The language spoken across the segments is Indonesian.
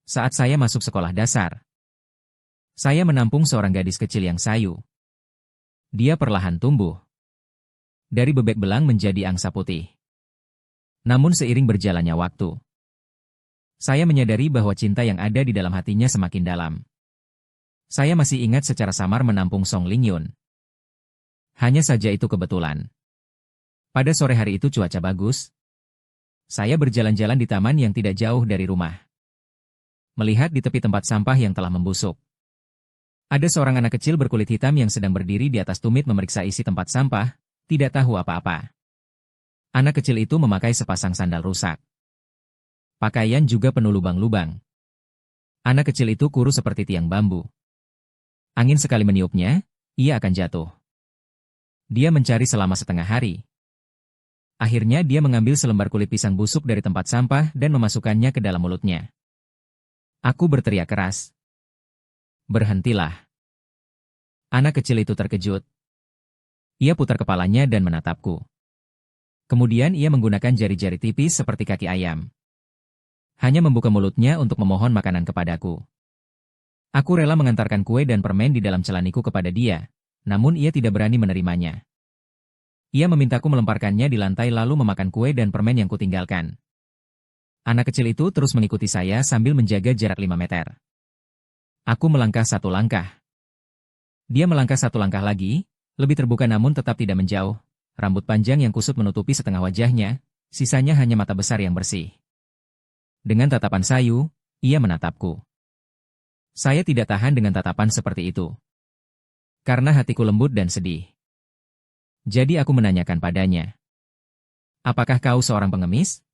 Saat saya masuk sekolah dasar, saya menampung seorang gadis kecil yang sayu. Dia perlahan tumbuh. Dari bebek belang menjadi angsa putih. Namun seiring berjalannya waktu, saya menyadari bahwa cinta yang ada di dalam hatinya semakin dalam. Saya masih ingat secara samar menampung Song Lingyun. Hanya saja itu kebetulan. Pada sore hari itu cuaca bagus. Saya berjalan-jalan di taman yang tidak jauh dari rumah. Melihat di tepi tempat sampah yang telah membusuk. Ada seorang anak kecil berkulit hitam yang sedang berdiri di atas tumit memeriksa isi tempat sampah, tidak tahu apa-apa. Anak kecil itu memakai sepasang sandal rusak. Pakaian juga penuh lubang-lubang. Anak kecil itu kurus seperti tiang bambu. Angin sekali meniupnya, ia akan jatuh. Dia mencari selama setengah hari. Akhirnya dia mengambil selembar kulit pisang busuk dari tempat sampah dan memasukkannya ke dalam mulutnya. Aku berteriak keras. Berhentilah. Anak kecil itu terkejut. Ia putar kepalanya dan menatapku. Kemudian ia menggunakan jari-jari tipis seperti kaki ayam. Hanya membuka mulutnya untuk memohon makanan kepadaku. Aku rela mengantarkan kue dan permen di dalam celaniku kepada dia, namun ia tidak berani menerimanya. Ia memintaku melemparkannya di lantai lalu memakan kue dan permen yang kutinggalkan. Anak kecil itu terus mengikuti saya sambil menjaga jarak 5 meter. Aku melangkah 1 langkah. Dia melangkah 1 langkah lagi, lebih terbuka namun tetap tidak menjauh. Rambut panjang yang kusut menutupi setengah wajahnya, sisanya hanya mata besar yang bersih. Dengan tatapan sayu, ia menatapku. Saya tidak tahan dengan tatapan seperti itu. Karena hatiku lembut dan sedih. Jadi aku menanyakan padanya. Apakah kau seorang pengemis?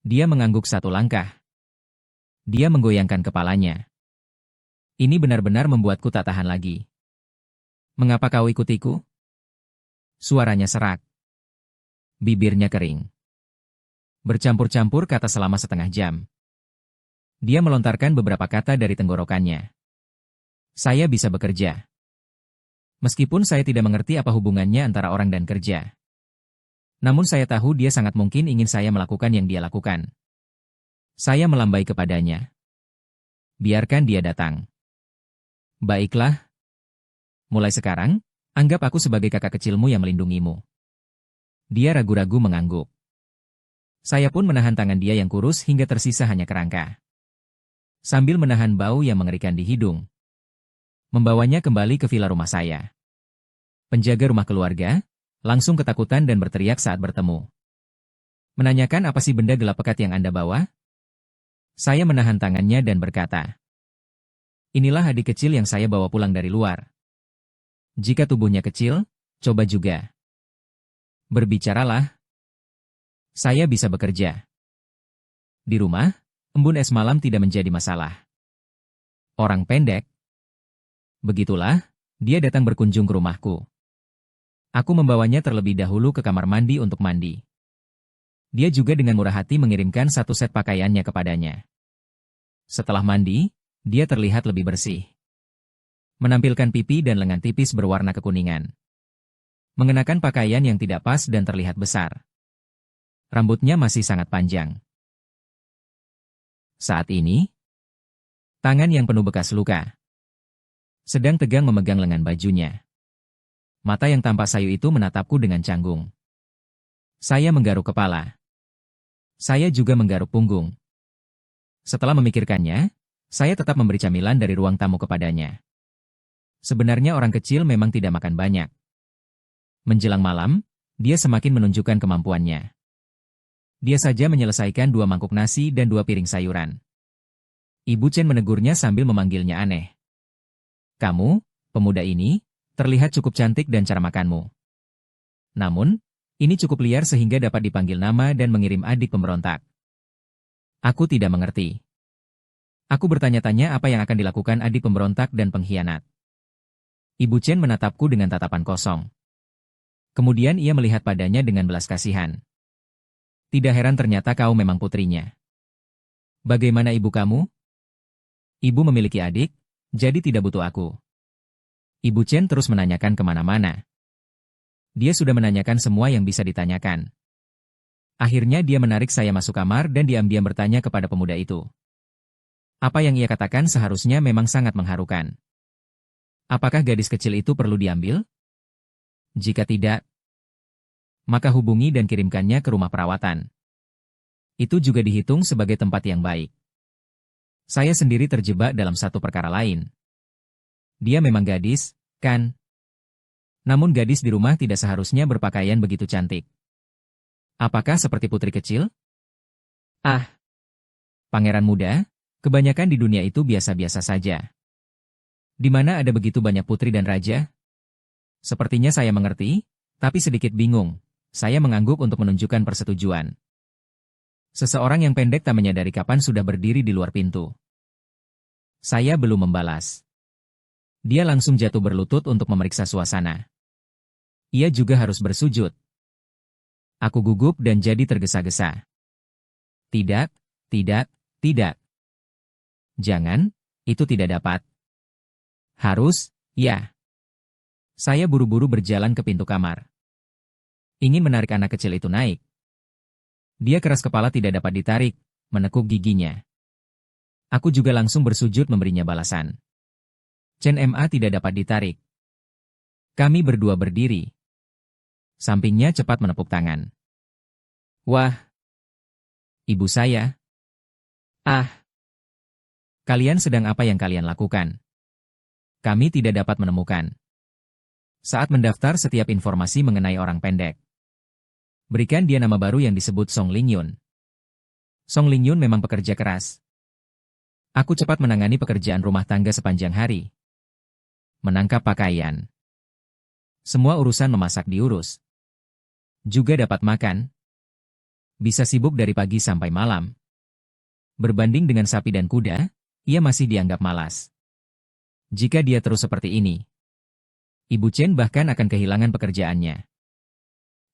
Dia mengangguk 1 langkah. Dia menggoyangkan kepalanya. Ini benar-benar membuatku tak tahan lagi. Mengapa kau ikutiku? Suaranya serak. Bibirnya kering. Bercampur-campur kata selama setengah jam. Dia melontarkan beberapa kata dari tenggorokannya. Saya bisa bekerja. Meskipun saya tidak mengerti apa hubungannya antara orang dan kerja. Namun saya tahu dia sangat mungkin ingin saya melakukan yang dia lakukan. Saya melambai kepadanya. Biarkan dia datang. Baiklah. Mulai sekarang, anggap aku sebagai kakak kecilmu yang melindungimu. Dia ragu-ragu mengangguk. Saya pun menahan tangan dia yang kurus hingga tersisa hanya kerangka. Sambil menahan bau yang mengerikan di hidung. Membawanya kembali ke villa rumah saya. Penjaga rumah keluarga langsung ketakutan dan berteriak saat bertemu. Menanyakan apa sih benda gelap pekat yang Anda bawa? Saya menahan tangannya dan berkata, inilah adik kecil yang saya bawa pulang dari luar. Jika tubuhnya kecil, coba juga. Berbicaralah. Saya bisa bekerja. Di rumah, embun es malam tidak menjadi masalah. Orang pendek. Begitulah, dia datang berkunjung ke rumahku. Aku membawanya terlebih dahulu ke kamar mandi untuk mandi. Dia juga dengan murah hati mengirimkan 1 set pakaiannya kepadanya. Setelah mandi, dia terlihat lebih bersih. Menampilkan pipi dan lengan tipis berwarna kekuningan. Mengenakan pakaian yang tidak pas dan terlihat besar. Rambutnya masih sangat panjang. Saat ini, tangan yang penuh bekas luka sedang tegang memegang lengan bajunya. Mata yang tampak sayu itu menatapku dengan canggung. Saya menggaruk kepala. Saya juga menggaruk punggung. Setelah memikirkannya, saya tetap memberi camilan dari ruang tamu kepadanya. Sebenarnya orang kecil memang tidak makan banyak. Menjelang malam, dia semakin menunjukkan kemampuannya. Dia saja menyelesaikan 2 mangkuk nasi dan 2 piring sayuran. Ibu Chen menegurnya sambil memanggilnya aneh. Kamu, pemuda ini, terlihat cukup cantik dan cara makanmu. Namun, ini cukup liar sehingga dapat dipanggil nama dan mengirim adik pemberontak. Aku tidak mengerti. Aku bertanya-tanya apa yang akan dilakukan adik pemberontak dan pengkhianat. Ibu Chen menatapku dengan tatapan kosong. Kemudian ia melihat padanya dengan belas kasihan. Tidak heran ternyata kau memang putrinya. Bagaimana ibu kamu? Ibu memiliki adik, jadi tidak butuh aku. Ibu Chen terus menanyakan kemana-mana. Dia sudah menanyakan semua yang bisa ditanyakan. Akhirnya dia menarik saya masuk kamar dan diam-diam bertanya kepada pemuda itu. Apa yang ia katakan seharusnya memang sangat mengharukan. Apakah gadis kecil itu perlu diambil? Jika tidak, maka hubungi dan kirimkannya ke rumah perawatan. Itu juga dihitung sebagai tempat yang baik. Saya sendiri terjebak dalam satu perkara lain. Dia memang gadis, kan? Namun gadis di rumah tidak seharusnya berpakaian begitu cantik. Apakah seperti putri kecil? Ah, pangeran muda, kebanyakan di dunia itu biasa-biasa saja. Di mana ada begitu banyak putri dan raja? Sepertinya saya mengerti, tapi sedikit bingung. Saya mengangguk untuk menunjukkan persetujuan. Seseorang yang pendek tak menyadari kapan sudah berdiri di luar pintu. Saya belum membalas. Dia langsung jatuh berlutut untuk memeriksa suasana. Ia juga harus bersujud. Aku gugup dan jadi tergesa-gesa. Tidak, tidak, tidak. Jangan, itu tidak dapat. Harus, ya. Saya buru-buru berjalan ke pintu kamar. Ingin menarik anak kecil itu naik. Dia keras kepala tidak dapat ditarik, menekuk giginya. Aku juga langsung bersujud memberinya balasan. Chen Ma tidak dapat ditarik. Kami berdua berdiri. Sampingnya cepat menepuk tangan. Wah. Ibu saya. Ah. Kalian sedang apa yang kalian lakukan? Kami tidak dapat menemukan. Saat mendaftar setiap informasi mengenai orang pendek. Berikan dia nama baru yang disebut Song Lingyun. Song Lingyun memang pekerja keras. Aku cepat menangani pekerjaan rumah tangga sepanjang hari. Menangkap pakaian. Semua urusan memasak diurus. Juga dapat makan. Bisa sibuk dari pagi sampai malam. Berbanding dengan sapi dan kuda, ia masih dianggap malas. Jika dia terus seperti ini, Ibu Chen bahkan akan kehilangan pekerjaannya.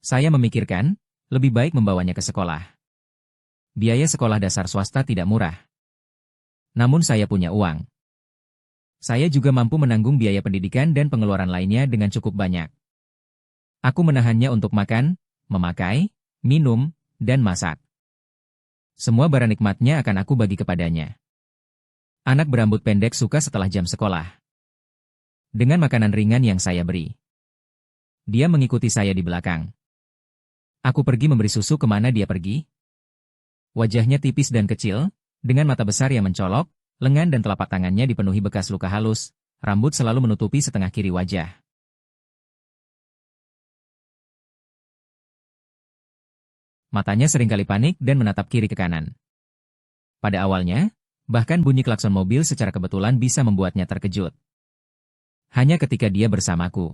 Saya memikirkan, lebih baik membawanya ke sekolah. Biaya sekolah dasar swasta tidak murah. Namun saya punya uang. Saya juga mampu menanggung biaya pendidikan dan pengeluaran lainnya dengan cukup banyak. Aku menahannya untuk makan, memakai, minum, dan masak. Semua barang nikmatnya akan aku bagi kepadanya. Anak berambut pendek suka setelah jam sekolah. Dengan makanan ringan yang saya beri. Dia mengikuti saya di belakang. Aku pergi memberi susu kemana dia pergi. Wajahnya tipis dan kecil, dengan mata besar yang mencolok, lengan dan telapak tangannya dipenuhi bekas luka halus, rambut selalu menutupi setengah kiri wajah. Matanya seringkali panik dan menatap kiri ke kanan. Pada awalnya, bahkan bunyi klakson mobil secara kebetulan bisa membuatnya terkejut. Hanya ketika dia bersamaku.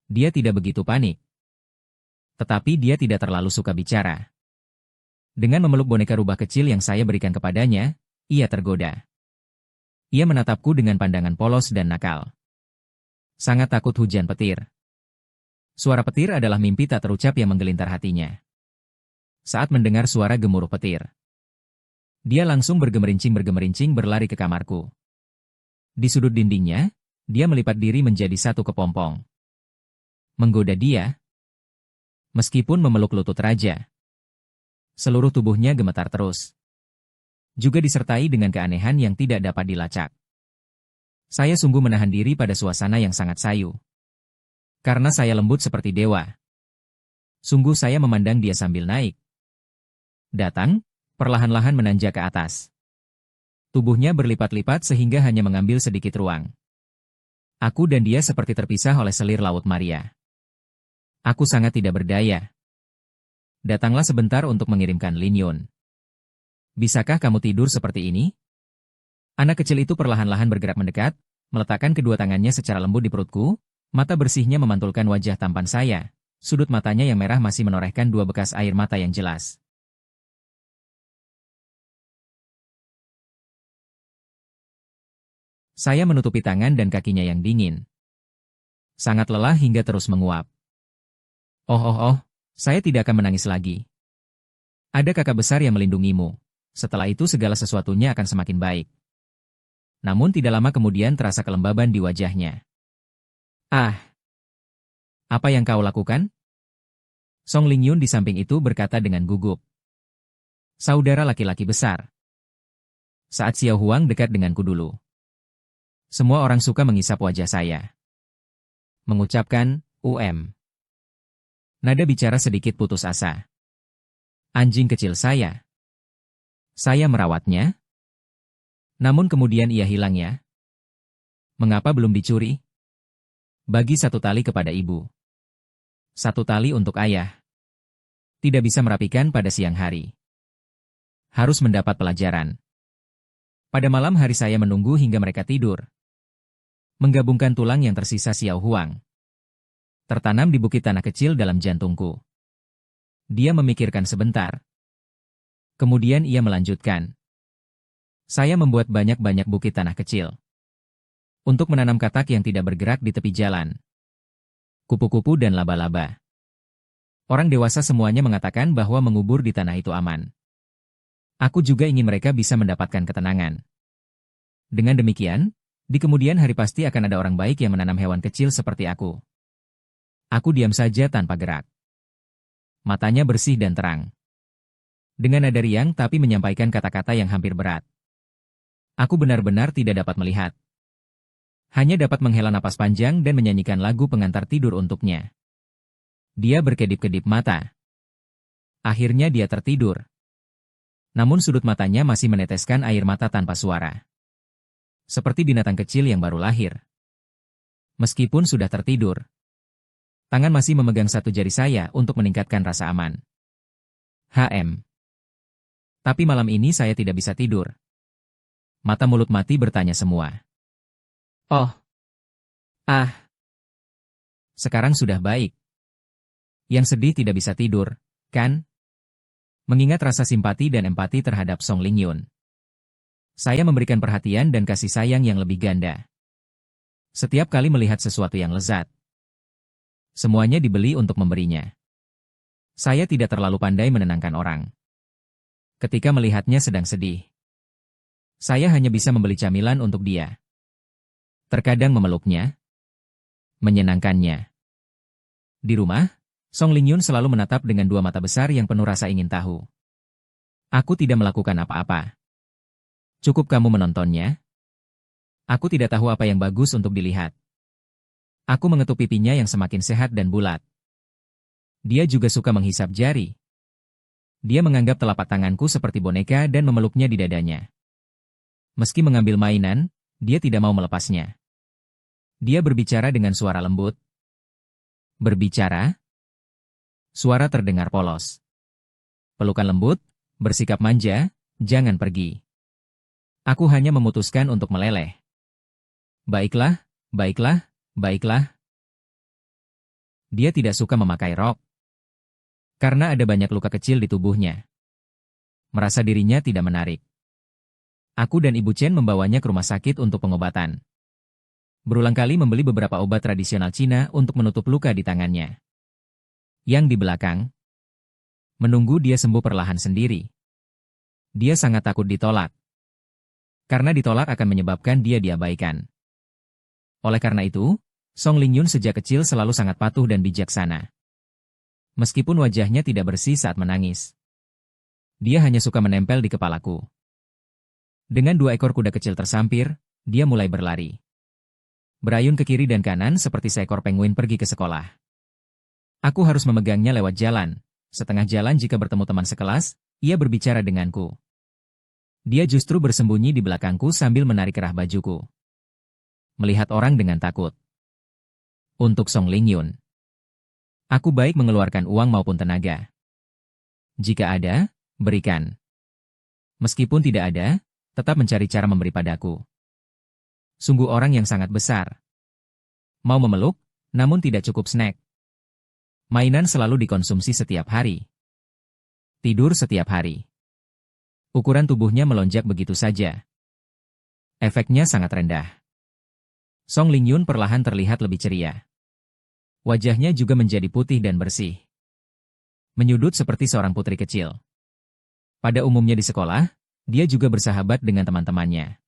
Dia tidak begitu panik. Tetapi dia tidak terlalu suka bicara. Dengan memeluk boneka rubah kecil yang saya berikan kepadanya, ia tergoda. Ia menatapku dengan pandangan polos dan nakal. Sangat takut hujan petir. Suara petir adalah mimpi tak terucap yang menggelintar hatinya. Saat mendengar suara gemuruh petir, dia langsung bergemerincing berlari ke kamarku. Di sudut dindingnya, dia melipat diri menjadi satu kepompong. Menggoda dia, meskipun memeluk lutut raja. Seluruh tubuhnya gemetar terus. Juga disertai dengan keanehan yang tidak dapat dilacak. Saya sungguh menahan diri pada suasana yang sangat sayu. Karena saya lembut seperti dewa. Sungguh saya memandang dia sambil naik. Datang, perlahan-lahan menanjak ke atas. Tubuhnya berlipat-lipat sehingga hanya mengambil sedikit ruang. Aku dan dia seperti terpisah oleh selir Laut Maria. Aku sangat tidak berdaya. Datanglah sebentar untuk mengirimkan Lin Yun. Bisakah kamu tidur seperti ini? Anak kecil itu perlahan-lahan bergerak mendekat, meletakkan kedua tangannya secara lembut di perutku, mata bersihnya memantulkan wajah tampan saya, sudut matanya yang merah masih menorehkan dua bekas air mata yang jelas. Saya menutupi tangan dan kakinya yang dingin. Sangat lelah hingga terus menguap. Oh, saya tidak akan menangis lagi. Ada kakak besar yang melindungimu. Setelah itu segala sesuatunya akan semakin baik. Namun tidak lama kemudian terasa kelembaban di wajahnya. Ah! Apa yang kau lakukan? Song Lingyun di samping itu berkata dengan gugup. Saudara laki-laki besar. Saat Xiao Huang dekat denganku dulu, semua orang suka mengisap wajah saya. Mengucapkan, Nada bicara sedikit putus asa. Anjing kecil saya. Saya merawatnya. Namun kemudian ia hilang ya. Mengapa belum dicuri? Bagi satu tali kepada ibu. Satu tali untuk ayah. Tidak bisa merapikan pada siang hari. Harus mendapat pelajaran. Pada malam hari saya menunggu hingga mereka tidur. Menggabungkan tulang yang tersisa Xiao Huang. Tertanam di bukit tanah kecil dalam jantungku. Dia memikirkan sebentar. Kemudian ia melanjutkan. Saya membuat banyak-banyak bukit tanah kecil. Untuk menanam katak yang tidak bergerak di tepi jalan. Kupu-kupu dan laba-laba. Orang dewasa semuanya mengatakan bahwa mengubur di tanah itu aman. Aku juga ingin mereka bisa mendapatkan ketenangan. Dengan demikian, di kemudian hari pasti akan ada orang baik yang menanam hewan kecil seperti aku. Aku diam saja tanpa gerak. Matanya bersih dan terang. Dengan nada riang tapi menyampaikan kata-kata yang hampir berat. Aku benar-benar tidak dapat melihat. Hanya dapat menghela napas panjang dan menyanyikan lagu pengantar tidur untuknya. Dia berkedip-kedip mata. Akhirnya dia tertidur. Namun sudut matanya masih meneteskan air mata tanpa suara. Seperti binatang kecil yang baru lahir. Meskipun sudah tertidur. Tangan masih memegang satu jari saya untuk meningkatkan rasa aman. Tapi malam ini saya tidak bisa tidur. Mata mulut mati bertanya semua. Oh. Sekarang sudah baik. Yang sedih tidak bisa tidur, kan? Mengingat rasa simpati dan empati terhadap Song Lingyun. Saya memberikan perhatian dan kasih sayang yang lebih ganda. Setiap kali melihat sesuatu yang lezat. Semuanya dibeli untuk memberinya. Saya tidak terlalu pandai menenangkan orang. Ketika melihatnya sedang sedih. Saya hanya bisa membeli camilan untuk dia. Terkadang memeluknya. Menyenangkannya. Di rumah, Song Lingyun selalu menatap dengan dua mata besar yang penuh rasa ingin tahu. Aku tidak melakukan apa-apa. Cukup kamu menontonnya. Aku tidak tahu apa yang bagus untuk dilihat. Aku mengetuk pipinya yang semakin sehat dan bulat. Dia juga suka menghisap jari. Dia menganggap telapak tanganku seperti boneka dan memeluknya di dadanya. Meski mengambil mainan, dia tidak mau melepasnya. Dia berbicara dengan suara lembut. Berbicara? Suara terdengar polos. Pelukan lembut, bersikap manja, jangan pergi. Aku hanya memutuskan untuk meleleh. Baiklah, baiklah. Baiklah. Dia tidak suka memakai rok. Karena ada banyak luka kecil di tubuhnya. Merasa dirinya tidak menarik. Aku dan Ibu Chen membawanya ke rumah sakit untuk pengobatan. Berulang kali membeli beberapa obat tradisional Cina untuk menutup luka di tangannya. Yang di belakang, menunggu dia sembuh perlahan sendiri. Dia sangat takut ditolak. Karena ditolak akan menyebabkan dia diabaikan. Oleh karena itu, Song Lingyun sejak kecil selalu sangat patuh dan bijaksana. Meskipun wajahnya tidak bersih saat menangis. Dia hanya suka menempel di kepalaku. Dengan dua ekor kuda kecil tersampir, dia mulai berlari. Berayun ke kiri dan kanan seperti seekor penguin pergi ke sekolah. Aku harus memegangnya lewat jalan. Setengah jalan jika bertemu teman sekelas, ia berbicara denganku. Dia justru bersembunyi di belakangku sambil menarik kerah bajuku. Melihat orang dengan takut. Untuk Song Lingyun. Aku baik mengeluarkan uang maupun tenaga. Jika ada, berikan. Meskipun tidak ada, tetap mencari cara memberi padaku. Sungguh orang yang sangat besar. Mau memeluk, namun tidak cukup snack. Mainan selalu dikonsumsi setiap hari. Tidur setiap hari. Ukuran tubuhnya melonjak begitu saja. Efeknya sangat rendah. Song Lingyun perlahan terlihat lebih ceria. Wajahnya juga menjadi putih dan bersih. Menyudut seperti seorang putri kecil. Pada umumnya di sekolah, dia juga bersahabat dengan teman-temannya.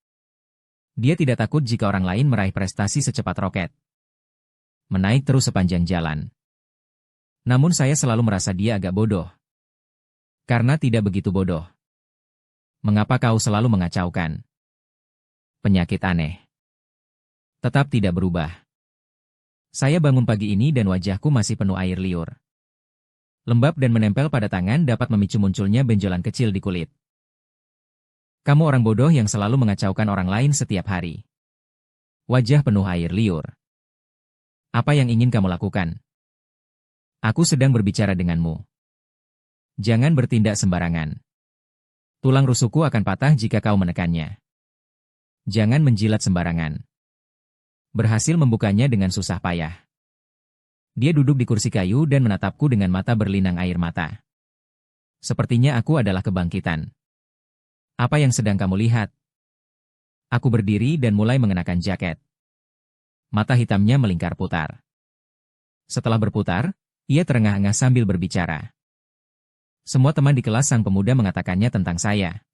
Dia tidak takut jika orang lain meraih prestasi secepat roket. Menaik terus sepanjang jalan. Namun saya selalu merasa dia agak bodoh. Karena tidak begitu bodoh. Mengapa kau selalu mengacaukan? Penyakit aneh. Tetap tidak berubah. Saya bangun pagi ini dan wajahku masih penuh air liur. Lembab dan menempel pada tangan dapat memicu munculnya benjolan kecil di kulit. Kamu orang bodoh yang selalu mengacaukan orang lain setiap hari. Wajah penuh air liur. Apa yang ingin kamu lakukan? Aku sedang berbicara denganmu. Jangan bertindak sembarangan. Tulang rusukku akan patah jika kau menekannya. Jangan menjilat sembarangan. Berhasil membukanya dengan susah payah. Dia duduk di kursi kayu dan menatapku dengan mata berlinang air mata. Sepertinya aku adalah kebangkitan. Apa yang sedang kamu lihat? Aku berdiri dan mulai mengenakan jaket. Mata hitamnya melingkar putar. Setelah berputar, ia terengah-engah sambil berbicara. Semua teman di kelas sang pemuda mengatakannya tentang saya.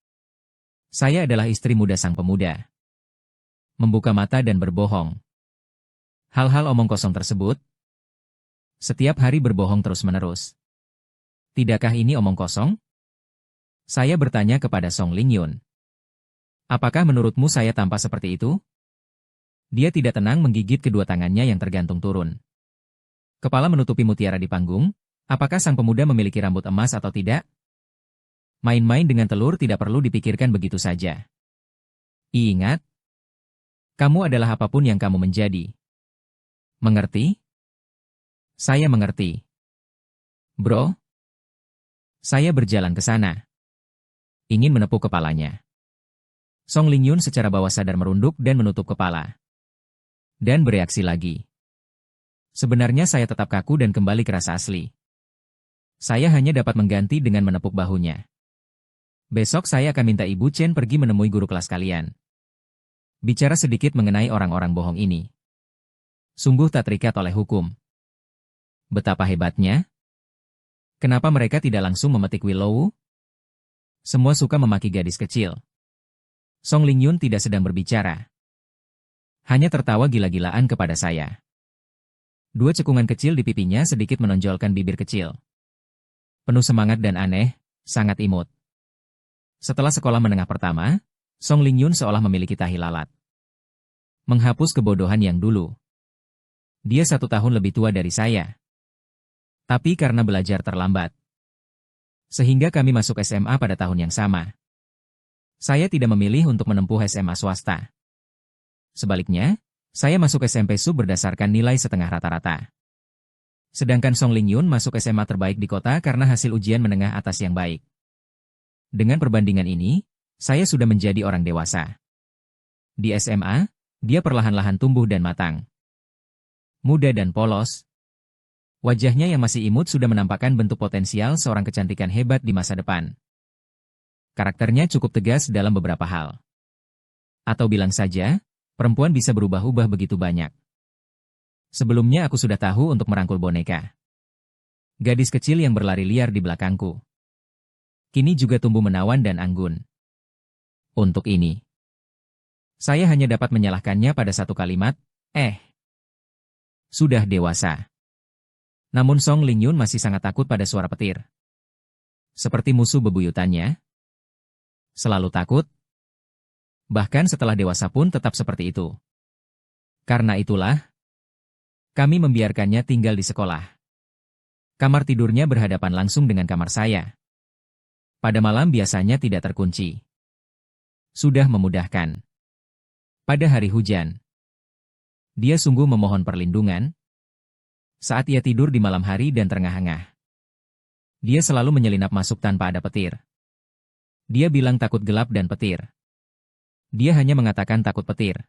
Saya adalah istri muda sang pemuda. Membuka mata dan berbohong. Hal-hal omong kosong tersebut. Setiap hari berbohong terus-menerus. Tidakkah ini omong kosong? Saya bertanya kepada Song Lingyun. Apakah menurutmu saya tampak seperti itu? Dia tidak tenang menggigit kedua tangannya yang tergantung turun. Kepala menutupi mutiara di panggung. Apakah sang pemuda memiliki rambut emas atau tidak? Main-main dengan telur tidak perlu dipikirkan begitu saja. Ingat, kamu adalah apapun yang kamu menjadi. Mengerti? Saya mengerti. Bro? Saya berjalan ke sana. Ingin menepuk kepalanya. Song Lingyun secara bawah sadar merunduk dan menutup kepala. Dan bereaksi lagi. Sebenarnya saya tetap kaku dan kembali ke rasa asli. Saya hanya dapat mengganti dengan menepuk bahunya. Besok saya akan minta Ibu Chen pergi menemui guru kelas kalian. Bicara sedikit mengenai orang-orang bohong ini. Sungguh tak terikat oleh hukum. Betapa hebatnya? Kenapa mereka tidak langsung memetik Willow? Semua suka memaki gadis kecil. Song Lingyun tidak sedang berbicara. Hanya tertawa gila-gilaan kepada saya. Dua cekungan kecil di pipinya sedikit menonjolkan bibir kecil. Penuh semangat dan aneh, sangat imut. Setelah sekolah menengah pertama, Song Lingyun seolah memiliki tahi lalat. Menghapus kebodohan yang dulu. Dia 1 tahun lebih tua dari saya. Tapi karena belajar terlambat. Sehingga kami masuk SMA pada tahun yang sama. Saya tidak memilih untuk menempuh SMA swasta. Sebaliknya, saya masuk SMP sub berdasarkan nilai setengah rata-rata. Sedangkan Song Lingyun masuk SMA terbaik di kota karena hasil ujian menengah atas yang baik. Dengan perbandingan ini, saya sudah menjadi orang dewasa. Di SMA, dia perlahan-lahan tumbuh dan matang. Muda dan polos. Wajahnya yang masih imut sudah menampakkan bentuk potensial seorang kecantikan hebat di masa depan. Karakternya cukup tegas dalam beberapa hal. Atau bilang saja, perempuan bisa berubah-ubah begitu banyak. Sebelumnya aku sudah tahu untuk merangkul boneka. Gadis kecil yang berlari liar di belakangku. Kini juga tumbuh menawan dan anggun. Untuk ini, saya hanya dapat menyalahkannya pada satu kalimat, sudah dewasa. Namun Song Lingyun masih sangat takut pada suara petir. Seperti musuh bebuyutannya. Selalu takut. Bahkan setelah dewasa pun tetap seperti itu. Karena itulah, kami membiarkannya tinggal di sekolah. Kamar tidurnya berhadapan langsung dengan kamar saya. Pada malam biasanya tidak terkunci. Sudah memudahkan. Pada hari hujan, dia sungguh memohon perlindungan. Saat ia tidur di malam hari dan terengah-engah, dia selalu menyelinap masuk tanpa ada petir. Dia bilang takut gelap dan petir. Dia hanya mengatakan takut petir.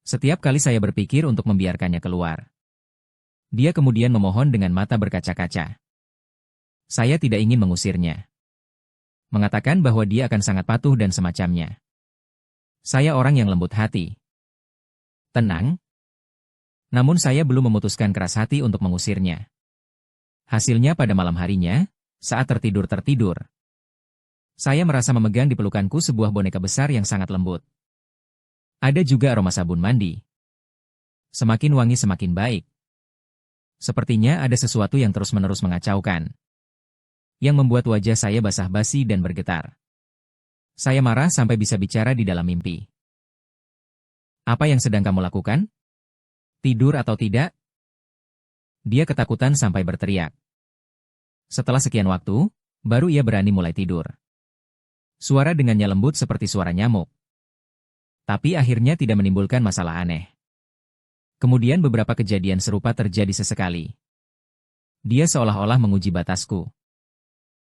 Setiap kali saya berpikir untuk membiarkannya keluar, dia kemudian memohon dengan mata berkaca-kaca. Saya tidak ingin mengusirnya. Mengatakan bahwa dia akan sangat patuh dan semacamnya. Saya orang yang lembut hati. Tenang. Namun saya belum memutuskan keras hati untuk mengusirnya. Hasilnya pada malam harinya, saat tertidur, saya merasa memegang di pelukanku sebuah boneka besar yang sangat lembut. Ada juga aroma sabun mandi. Semakin wangi semakin baik. Sepertinya ada sesuatu yang terus-menerus mengacaukan. Yang membuat wajah saya basah basi dan bergetar. Saya marah sampai bisa bicara di dalam mimpi. Apa yang sedang kamu lakukan? Tidur atau tidak? Dia ketakutan sampai berteriak. Setelah sekian waktu, baru ia berani mulai tidur. Suara dengannya lembut seperti suara nyamuk. Tapi akhirnya tidak menimbulkan masalah aneh. Kemudian beberapa kejadian serupa terjadi sesekali. Dia seolah-olah menguji batasku.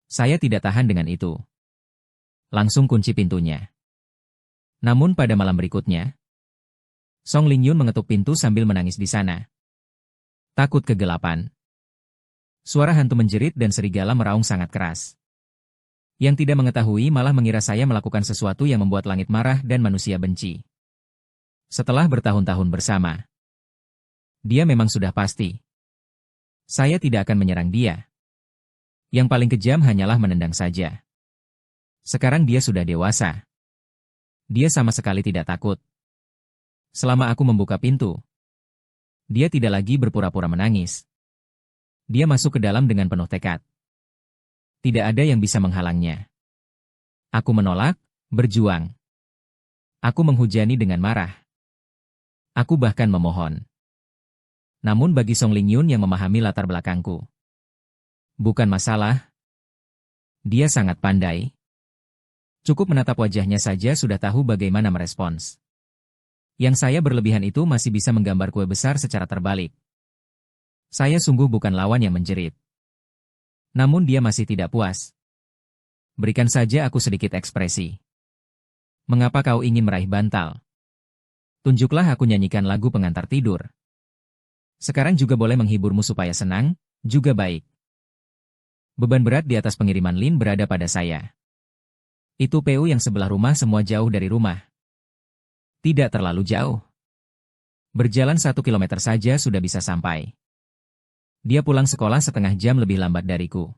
Saya tidak tahan dengan itu. Langsung kunci pintunya. Namun pada malam berikutnya, Song Lingyun mengetuk pintu sambil menangis di sana. Takut kegelapan. Suara hantu menjerit dan serigala meraung sangat keras. Yang tidak mengetahui malah mengira saya melakukan sesuatu yang membuat langit marah dan manusia benci. Setelah bertahun-tahun bersama, dia memang sudah pasti. Saya tidak akan menyerang dia. Yang paling kejam hanyalah menendang saja. Sekarang dia sudah dewasa. Dia sama sekali tidak takut. Selama aku membuka pintu, dia tidak lagi berpura-pura menangis. Dia masuk ke dalam dengan penuh tekad. Tidak ada yang bisa menghalangnya. Aku menolak, berjuang. Aku menghujani dengan marah. Aku bahkan memohon. Namun bagi Song Lingyun yang memahami latar belakangku, bukan masalah. Dia sangat pandai. Cukup menatap wajahnya saja sudah tahu bagaimana merespons. Yang saya berlebihan itu masih bisa menggambar kue besar secara terbalik. Saya sungguh bukan lawan yang menjerit. Namun dia masih tidak puas. Berikan saja aku sedikit ekspresi. Mengapa kau ingin meraih bantal? Tunjuklah aku nyanyikan lagu pengantar tidur. Sekarang juga boleh menghiburmu supaya senang, juga baik. Beban berat di atas pengiriman Lin berada pada saya. Itu PU yang sebelah rumah semua jauh dari rumah. Tidak terlalu jauh. Berjalan 1 kilometer saja sudah bisa sampai. Dia pulang sekolah setengah jam lebih lambat dariku.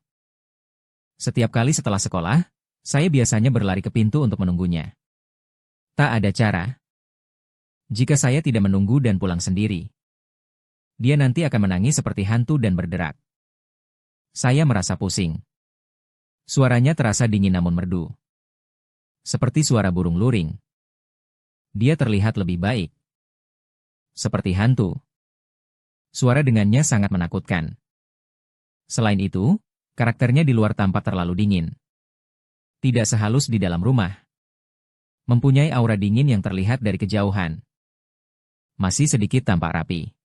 Setiap kali setelah sekolah, saya biasanya berlari ke pintu untuk menunggunya. Tak ada cara. Jika saya tidak menunggu dan pulang sendiri, dia nanti akan menangis seperti hantu dan berderak. Saya merasa pusing. Suaranya terasa dingin namun merdu. Seperti suara burung luring. Dia terlihat lebih baik. Seperti hantu. Suara dengannya sangat menakutkan. Selain itu, karakternya di luar tampak terlalu dingin. Tidak sehalus di dalam rumah. Mempunyai aura dingin yang terlihat dari kejauhan. Masih sedikit tampak rapi.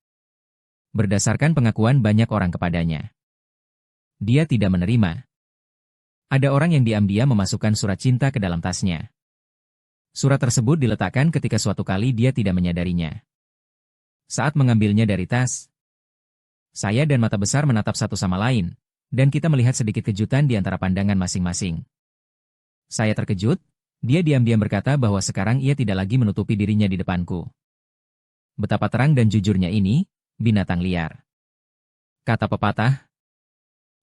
Berdasarkan pengakuan banyak orang kepadanya, dia tidak menerima. Ada orang yang diam-diam memasukkan surat cinta ke dalam tasnya. Surat tersebut diletakkan ketika suatu kali dia tidak menyadarinya. Saat mengambilnya dari tas, saya dan mata besar menatap satu sama lain, dan kita melihat sedikit kejutan di antara pandangan masing-masing. Saya terkejut, dia diam-diam berkata bahwa sekarang ia tidak lagi menutupi dirinya di depanku. Betapa terang dan jujurnya ini, binatang liar. Kata pepatah,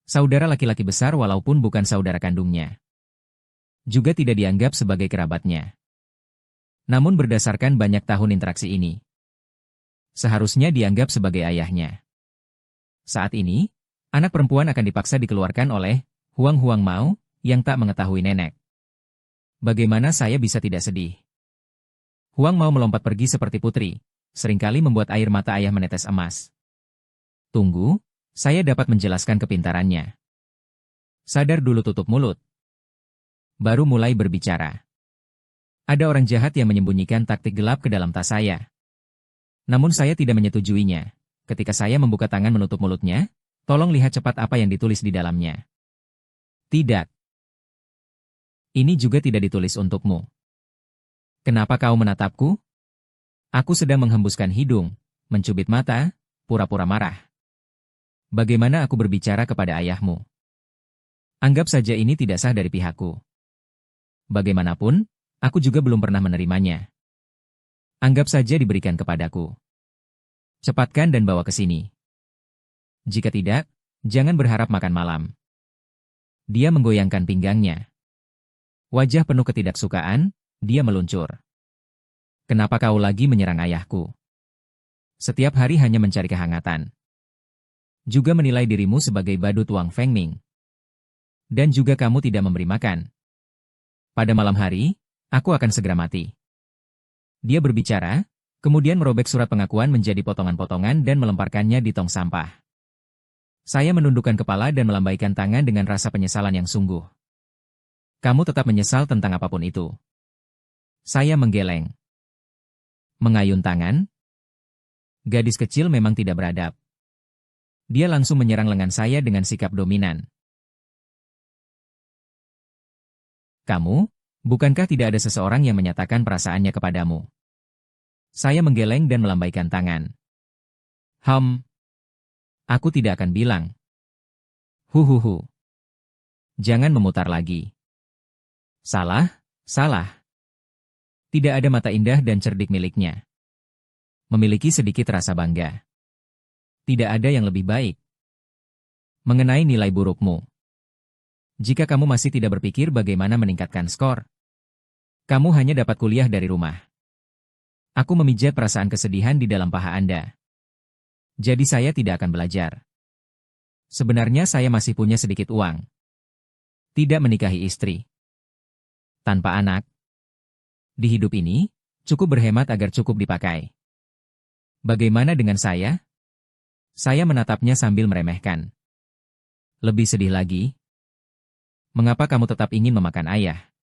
saudara laki-laki besar walaupun bukan saudara kandungnya, juga tidak dianggap sebagai kerabatnya. Namun berdasarkan banyak tahun interaksi ini, seharusnya dianggap sebagai ayahnya. Saat ini, anak perempuan akan dipaksa dikeluarkan oleh Huang Mao yang tak mengetahui nenek. Bagaimana saya bisa tidak sedih? Huang Mao melompat pergi seperti putri, seringkali membuat air mata ayah menetes emas. Tunggu, saya dapat menjelaskan kepintarannya. Sadar dulu, tutup mulut. Baru mulai berbicara. Ada orang jahat yang menyembunyikan taktik gelap ke dalam tas saya. Namun saya tidak menyetujuinya. Ketika saya membuka tangan menutup mulutnya, tolong lihat cepat apa yang ditulis di dalamnya. Tidak. Ini juga tidak ditulis untukmu. Kenapa kau menatapku? Aku sedang menghembuskan hidung, mencubit mata, pura-pura marah. Bagaimana aku berbicara kepada ayahmu? Anggap saja ini tidak sah dari pihakku. Bagaimanapun, aku juga belum pernah menerimanya. Anggap saja diberikan kepadaku. Cepatkan dan bawa ke sini. Jika tidak, jangan berharap makan malam. Dia menggoyangkan pinggangnya. Wajah penuh ketidaksukaan, dia meluncur. Kenapa kau lagi menyerang ayahku? Setiap hari hanya mencari kehangatan. Juga menilai dirimu sebagai badut Wang Fengming. Dan juga kamu tidak memberi makan. Pada malam hari, aku akan segera mati. Dia berbicara, kemudian merobek surat pengakuan menjadi potongan-potongan dan melemparkannya di tong sampah. Saya menundukkan kepala dan melambaikan tangan dengan rasa penyesalan yang sungguh. Kamu tetap menyesal tentang apapun itu. Saya menggeleng. Mengayun tangan. Gadis kecil memang tidak beradab. Dia langsung menyerang lengan saya dengan sikap dominan. Kamu, bukankah tidak ada seseorang yang menyatakan perasaannya kepadamu? Saya menggeleng dan melambaikan tangan. Aku tidak akan bilang. Huhuhu. Jangan memutar lagi. Salah. Tidak ada mata indah dan cerdik miliknya. Memiliki sedikit rasa bangga. Tidak ada yang lebih baik. Mengenai nilai burukmu. Jika kamu masih tidak berpikir bagaimana meningkatkan skor, kamu hanya dapat kuliah dari rumah. Aku memijat perasaan kesedihan di dalam paha Anda. Jadi saya tidak akan belajar. Sebenarnya saya masih punya sedikit uang. Tidak menikahi istri. Tanpa anak. Di hidup ini, cukup berhemat agar cukup dipakai. Bagaimana dengan saya? Saya menatapnya sambil meremehkan. Lebih sedih lagi. Mengapa kamu tetap ingin memakan ayah?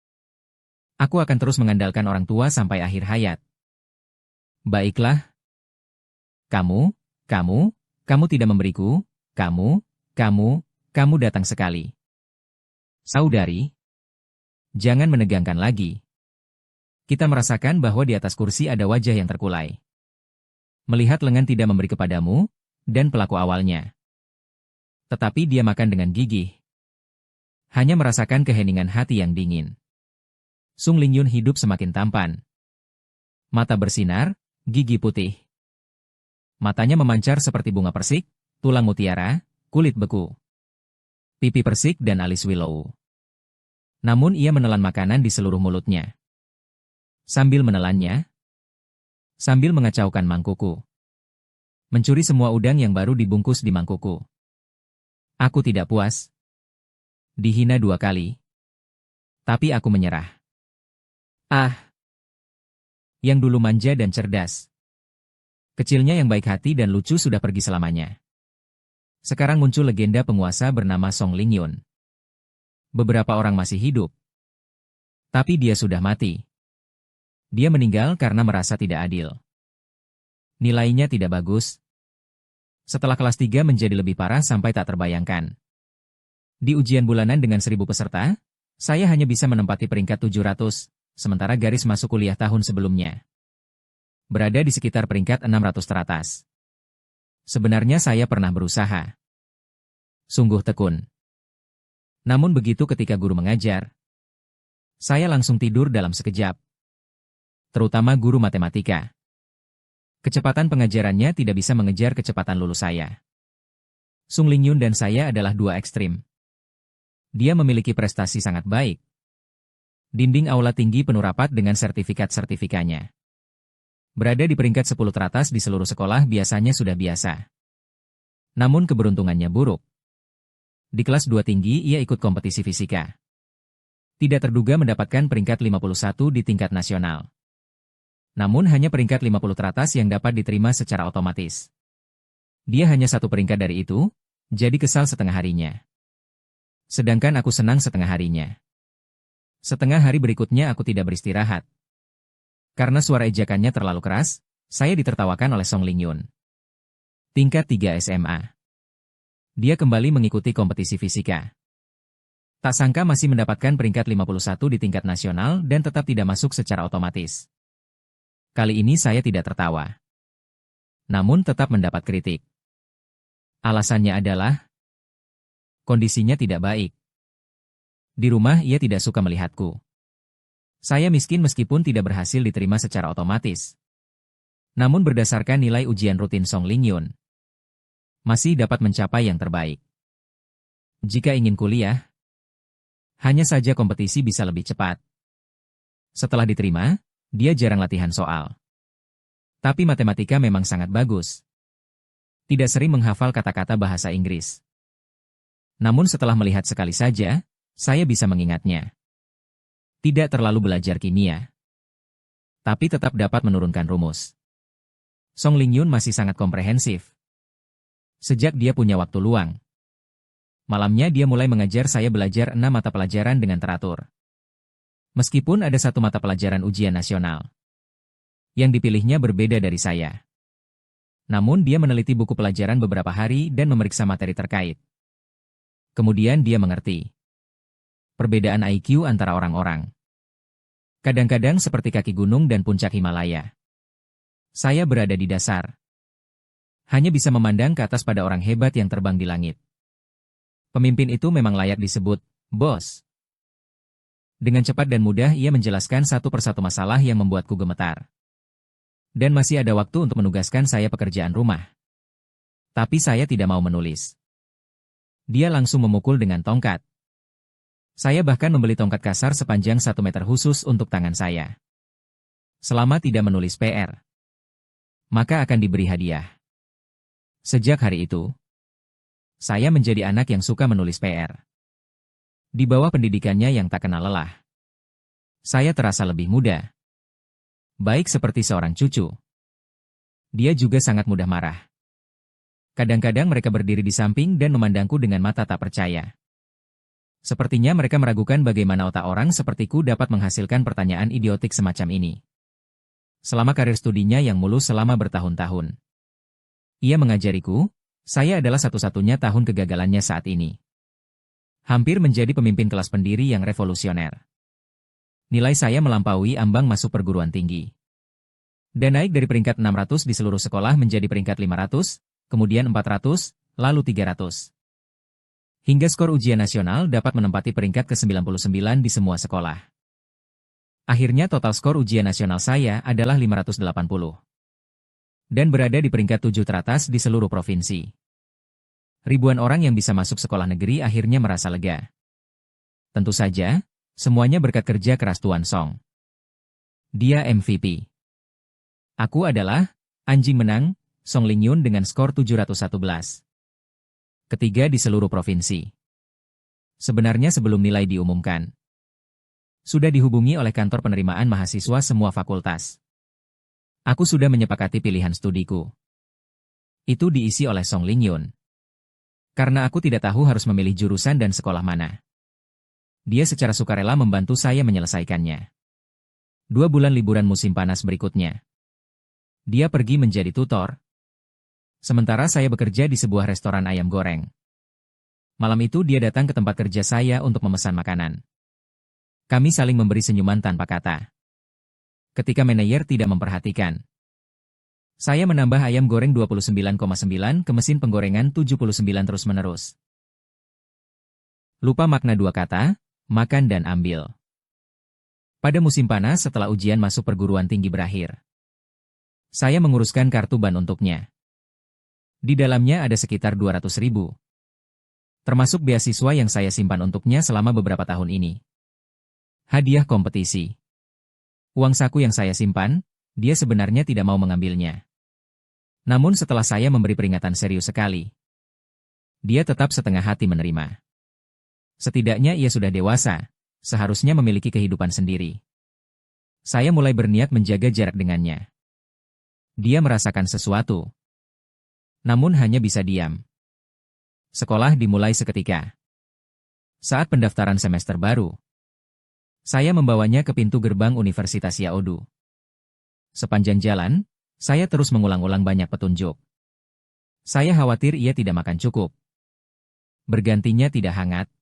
Aku akan terus mengandalkan orang tua sampai akhir hayat. Baiklah. Kamu tidak memberiku, kamu datang sekali. Saudari, jangan menegangkan lagi. Kita merasakan bahwa di atas kursi ada wajah yang terkulai. Melihat lengan tidak memberi kepadamu, dan pelaku awalnya. Tetapi dia makan dengan gigih. Hanya merasakan keheningan hati yang dingin. Sung Lingyun hidup semakin tampan. Mata bersinar, gigi putih. Matanya memancar seperti bunga persik, tulang mutiara, kulit beku. Pipi persik dan alis willow. Namun ia menelan makanan di seluruh mulutnya. Sambil menelannya, sambil mengacaukan mangkuku. Mencuri semua udang yang baru dibungkus di mangkuku. Aku tidak puas. Dihina 2 kali. Tapi aku menyerah. Yang dulu manja dan cerdas. Kecilnya yang baik hati dan lucu sudah pergi selamanya. Sekarang muncul legenda penguasa bernama Song Lingyun. Beberapa orang masih hidup. Tapi dia sudah mati. Dia meninggal karena merasa tidak adil. Nilainya tidak bagus. Setelah kelas 3 menjadi lebih parah sampai tak terbayangkan. Di ujian bulanan dengan 1000 peserta, saya hanya bisa menempati peringkat 700, sementara garis masuk kuliah tahun sebelumnya berada di sekitar peringkat 600 teratas. Sebenarnya saya pernah berusaha. Sungguh tekun. Namun begitu ketika guru mengajar, saya langsung tidur dalam sekejap. Terutama guru matematika. Kecepatan pengajarannya tidak bisa mengejar kecepatan lulus saya. Sung Lingyun dan saya adalah 2 ekstrim. Dia memiliki prestasi sangat baik. Dinding aula tinggi penuh rapat dengan sertifikat-sertifikatnya. Berada di peringkat 10 teratas di seluruh sekolah biasanya sudah biasa. Namun keberuntungannya buruk. Di kelas 2 tinggi ia ikut kompetisi fisika. Tidak terduga mendapatkan peringkat 51 di tingkat nasional. Namun hanya peringkat 50 teratas yang dapat diterima secara otomatis. Dia hanya 1 peringkat dari itu, jadi kesal setengah harinya. Sedangkan aku senang setengah harinya. Setengah hari berikutnya aku tidak beristirahat. Karena suara ejakannya terlalu keras, saya ditertawakan oleh Song Lingyun. Tingkat 3 SMA. Dia kembali mengikuti kompetisi fisika. Tak sangka masih mendapatkan peringkat 51 di tingkat nasional dan tetap tidak masuk secara otomatis. Kali ini saya tidak tertawa. Namun tetap mendapat kritik. Alasannya adalah kondisinya tidak baik. Di rumah ia tidak suka melihatku. Saya miskin meskipun tidak berhasil diterima secara otomatis. Namun berdasarkan nilai ujian rutin Song Lingyun, masih dapat mencapai yang terbaik. Jika ingin kuliah, hanya saja kompetisi bisa lebih cepat. Setelah diterima, dia jarang latihan soal. Tapi matematika memang sangat bagus. Tidak sering menghafal kata-kata bahasa Inggris. Namun setelah melihat sekali saja, saya bisa mengingatnya. Tidak terlalu belajar kimia, tapi tetap dapat menurunkan rumus. Song Lingyun masih sangat komprehensif. Sejak dia punya waktu luang, malamnya dia mulai mengajar saya belajar 6 mata pelajaran dengan teratur. Meskipun ada satu mata pelajaran ujian nasional yang dipilihnya berbeda dari saya. Namun dia meneliti buku pelajaran beberapa hari dan memeriksa materi terkait. Kemudian dia mengerti perbedaan IQ antara orang-orang. Kadang-kadang seperti kaki gunung dan puncak Himalaya. Saya berada di dasar. Hanya bisa memandang ke atas pada orang hebat yang terbang di langit. Pemimpin itu memang layak disebut bos. Dengan cepat dan mudah ia menjelaskan satu persatu masalah yang membuatku gemetar. Dan masih ada waktu untuk menugaskan saya pekerjaan rumah. Tapi saya tidak mau menulis. Dia langsung memukul dengan tongkat. Saya bahkan membeli tongkat kasar sepanjang 1 meter khusus untuk tangan saya. Selama tidak menulis PR, maka akan diberi hadiah. Sejak hari itu, saya menjadi anak yang suka menulis PR. Di bawah pendidikannya yang tak kenal lelah, saya terasa lebih muda. Baik seperti seorang cucu. Dia juga sangat mudah marah. Kadang-kadang mereka berdiri di samping dan memandangku dengan mata tak percaya. Sepertinya mereka meragukan bagaimana otak orang sepertiku dapat menghasilkan pertanyaan idiotik semacam ini. Selama karir studinya yang mulus selama bertahun-tahun, ia mengajariku, saya adalah satu-satunya tahun kegagalannya saat ini. Hampir menjadi pemimpin kelas pendiri yang revolusioner. Nilai saya melampaui ambang masuk perguruan tinggi. Dan naik dari peringkat 600 di seluruh sekolah menjadi peringkat 500, kemudian 400, lalu 300. Hingga skor ujian nasional dapat menempati peringkat ke-99 di semua sekolah. Akhirnya total skor ujian nasional saya adalah 580. Dan berada di peringkat 7 teratas di seluruh provinsi. Ribuan orang yang bisa masuk sekolah negeri akhirnya merasa lega. Tentu saja, semuanya berkat kerja keras Tuan Song. Dia MVP. Aku adalah anjing menang, Song Lingyun dengan skor 711. Ketiga di seluruh provinsi. Sebenarnya sebelum nilai diumumkan, sudah dihubungi oleh kantor penerimaan mahasiswa semua fakultas. Aku sudah menyepakati pilihan studiku. Itu diisi oleh Song Lingyun. Karena aku tidak tahu harus memilih jurusan dan sekolah mana. Dia secara sukarela membantu saya menyelesaikannya. 2 bulan liburan musim panas berikutnya, dia pergi menjadi tutor. Sementara saya bekerja di sebuah restoran ayam goreng. Malam itu dia datang ke tempat kerja saya untuk memesan makanan. Kami saling memberi senyuman tanpa kata. Ketika manajer tidak memperhatikan, saya menambah ayam goreng 29,9 ke mesin penggorengan 79 terus-menerus. Lupa makna 2 kata, makan dan ambil. Pada musim panas setelah ujian masuk perguruan tinggi berakhir, saya menguruskan kartu ban untuknya. Di dalamnya ada sekitar 200.000. Termasuk beasiswa yang saya simpan untuknya selama beberapa tahun ini. Hadiah kompetisi. Uang saku yang saya simpan, dia sebenarnya tidak mau mengambilnya. Namun setelah saya memberi peringatan serius sekali, dia tetap setengah hati menerima. Setidaknya ia sudah dewasa, seharusnya memiliki kehidupan sendiri. Saya mulai berniat menjaga jarak dengannya. Dia merasakan sesuatu, namun hanya bisa diam. Sekolah dimulai seketika. Saat pendaftaran semester baru, saya membawanya ke pintu gerbang Universitas Yaodu. Sepanjang jalan, saya terus mengulang-ulang banyak petunjuk. Saya khawatir ia tidak makan cukup. Bergantinya tidak hangat.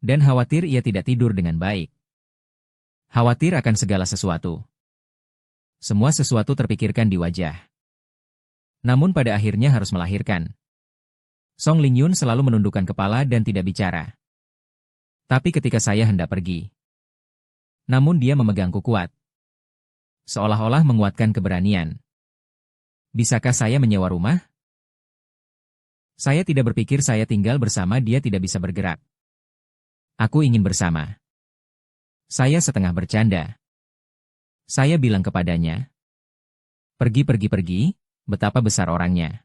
Dan khawatir ia tidak tidur dengan baik. Khawatir akan segala sesuatu. Semua sesuatu terpikirkan di wajah. Namun pada akhirnya harus melahirkan. Song Lingyun selalu menundukkan kepala dan tidak bicara. Tapi ketika saya hendak pergi, namun dia memegangku kuat. Seolah-olah menguatkan keberanian. Bisakah saya menyewa rumah? Saya tidak berpikir saya tinggal bersama dia tidak bisa bergerak. Aku ingin bersama. Saya setengah bercanda. Saya bilang kepadanya, pergi. Betapa besar orangnya.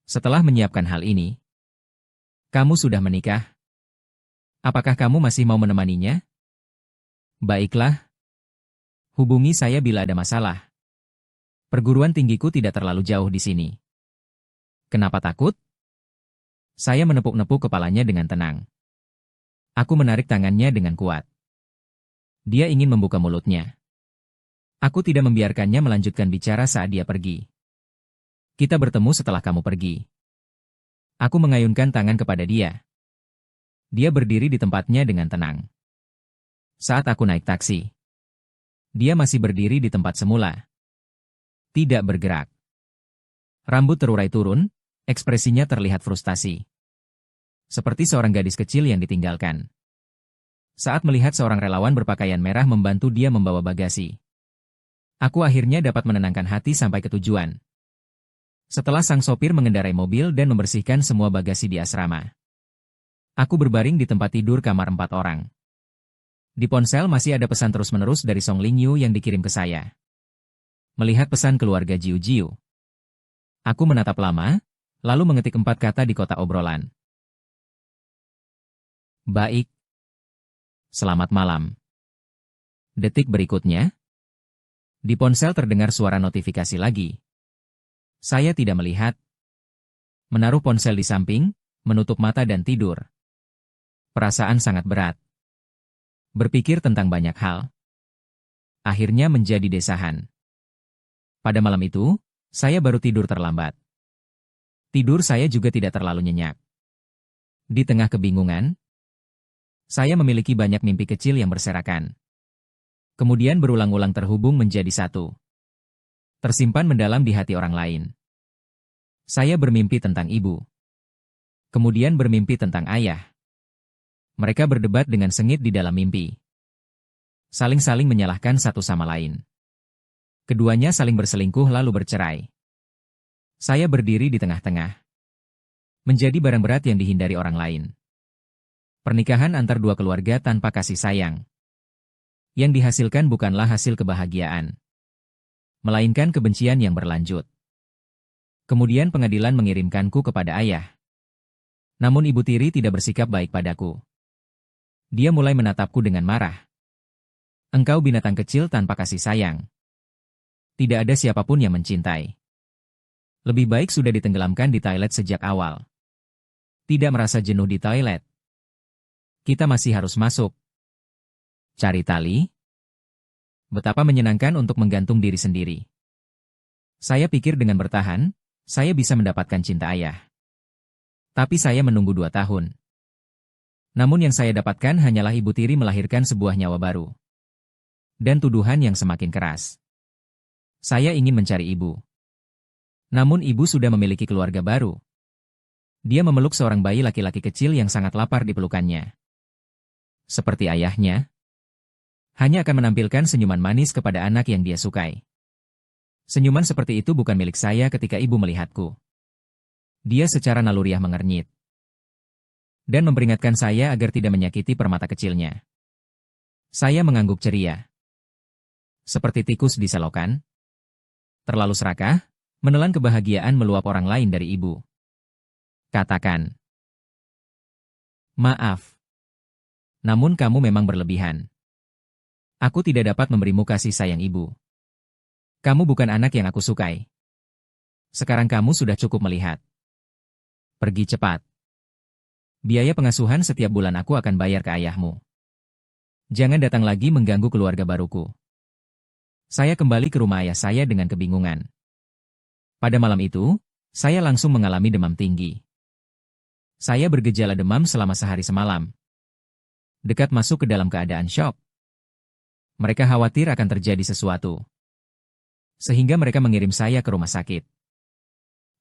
Setelah menyiapkan hal ini, kamu sudah menikah? Apakah kamu masih mau menemaninya? Baiklah, hubungi saya bila ada masalah. Perguruan tinggiku tidak terlalu jauh di sini. Kenapa takut? Saya menepuk-nepuk kepalanya dengan tenang. Aku menarik tangannya dengan kuat. Dia ingin membuka mulutnya. Aku tidak membiarkannya melanjutkan bicara saat dia pergi. Kita bertemu setelah kamu pergi. Aku mengayunkan tangan kepada dia. Dia berdiri di tempatnya dengan tenang. Saat aku naik taksi, dia masih berdiri di tempat semula. Tidak bergerak. Rambut terurai turun, ekspresinya terlihat frustasi. Seperti seorang gadis kecil yang ditinggalkan. Saat melihat seorang relawan berpakaian merah membantu dia membawa bagasi. Aku akhirnya dapat menenangkan hati sampai ke tujuan. Setelah sang sopir mengendarai mobil dan membersihkan semua bagasi di asrama. Aku berbaring di tempat tidur kamar 4 orang. Di ponsel masih ada pesan terus-menerus dari Song Lingyu yang dikirim ke saya. Melihat pesan keluarga Jiu Jiu. Aku menatap lama, lalu mengetik 4 kata di kotak obrolan. Baik. Selamat malam. Detik berikutnya, di ponsel terdengar suara notifikasi lagi. Saya tidak melihat. Menaruh ponsel di samping, menutup mata dan tidur. Perasaan sangat berat. Berpikir tentang banyak hal. Akhirnya menjadi desahan. Pada malam itu, saya baru tidur terlambat. Tidur saya juga tidak terlalu nyenyak. Di tengah kebingungan, saya memiliki banyak mimpi kecil yang berserakan. Kemudian berulang-ulang terhubung menjadi satu. Tersimpan mendalam di hati orang lain. Saya bermimpi tentang ibu. Kemudian bermimpi tentang ayah. Mereka berdebat dengan sengit di dalam mimpi. Saling-saling menyalahkan satu sama lain. Keduanya saling berselingkuh lalu bercerai. Saya berdiri di tengah-tengah. Menjadi barang berat yang dihindari orang lain. Pernikahan antar dua keluarga tanpa kasih sayang. Yang dihasilkan bukanlah hasil kebahagiaan. Melainkan kebencian yang berlanjut. Kemudian pengadilan mengirimkanku kepada ayah. Namun ibu tiri tidak bersikap baik padaku. Dia mulai menatapku dengan marah. Engkau binatang kecil tanpa kasih sayang. Tidak ada siapapun yang mencintai. Lebih baik sudah ditenggelamkan di toilet sejak awal. Tidak merasa jenuh di toilet. Kita masih harus masuk. Cari tali. Betapa menyenangkan untuk menggantung diri sendiri. Saya pikir dengan bertahan, saya bisa mendapatkan cinta ayah. Tapi saya menunggu 2 tahun. Namun yang saya dapatkan hanyalah ibu tiri melahirkan sebuah nyawa baru. Dan tuduhan yang semakin keras. Saya ingin mencari ibu. Namun ibu sudah memiliki keluarga baru. Dia memeluk seorang bayi laki-laki kecil yang sangat lapar di pelukannya. Seperti ayahnya. Hanya akan menampilkan senyuman manis kepada anak yang dia sukai. Senyuman seperti itu bukan milik saya ketika ibu melihatku. Dia secara naluriah mengernyit. Dan memperingatkan saya agar tidak menyakiti permata kecilnya. Saya mengangguk ceria. Seperti tikus di selokan. Terlalu serakah, menelan kebahagiaan meluap orang lain dari ibu. Katakan. Maaf. Namun kamu memang berlebihan. Aku tidak dapat memberimu kasih sayang ibu. Kamu bukan anak yang aku sukai. Sekarang kamu sudah cukup melihat. Pergi cepat. Biaya pengasuhan setiap bulan aku akan bayar ke ayahmu. Jangan datang lagi mengganggu keluarga baruku. Saya kembali ke rumah ayah saya dengan kebingungan. Pada malam itu, saya langsung mengalami demam tinggi. Saya bergejala demam selama sehari semalam. Dekat masuk ke dalam keadaan syok. Mereka khawatir akan terjadi sesuatu. Sehingga mereka mengirim saya ke rumah sakit.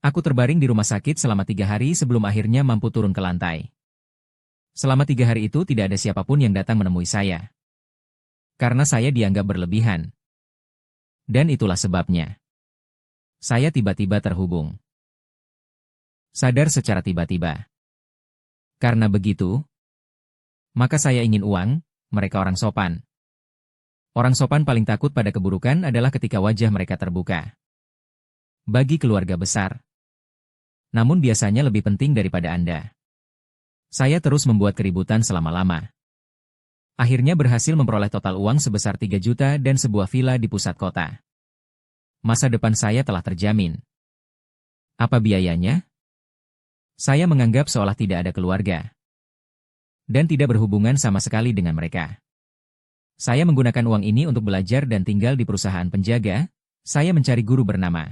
Aku terbaring di rumah sakit selama 3 hari sebelum akhirnya mampu turun ke lantai. Selama 3 hari itu tidak ada siapapun yang datang menemui saya. Karena saya dianggap berlebihan. Dan itulah sebabnya. Saya tiba-tiba terhubung. Sadar secara tiba-tiba. Karena begitu, maka saya ingin uang, mereka orang sopan. Orang sopan paling takut pada keburukan adalah ketika wajah mereka terbuka. Bagi keluarga besar. Namun biasanya lebih penting daripada Anda. Saya terus membuat keributan selama-lama. Akhirnya berhasil memperoleh total uang sebesar 3 juta dan sebuah villa di pusat kota. Masa depan saya telah terjamin. Apa biayanya? Saya menganggap seolah tidak ada keluarga. Dan tidak berhubungan sama sekali dengan mereka. Saya menggunakan uang ini untuk belajar dan tinggal di perusahaan penjaga. Saya mencari guru bernama.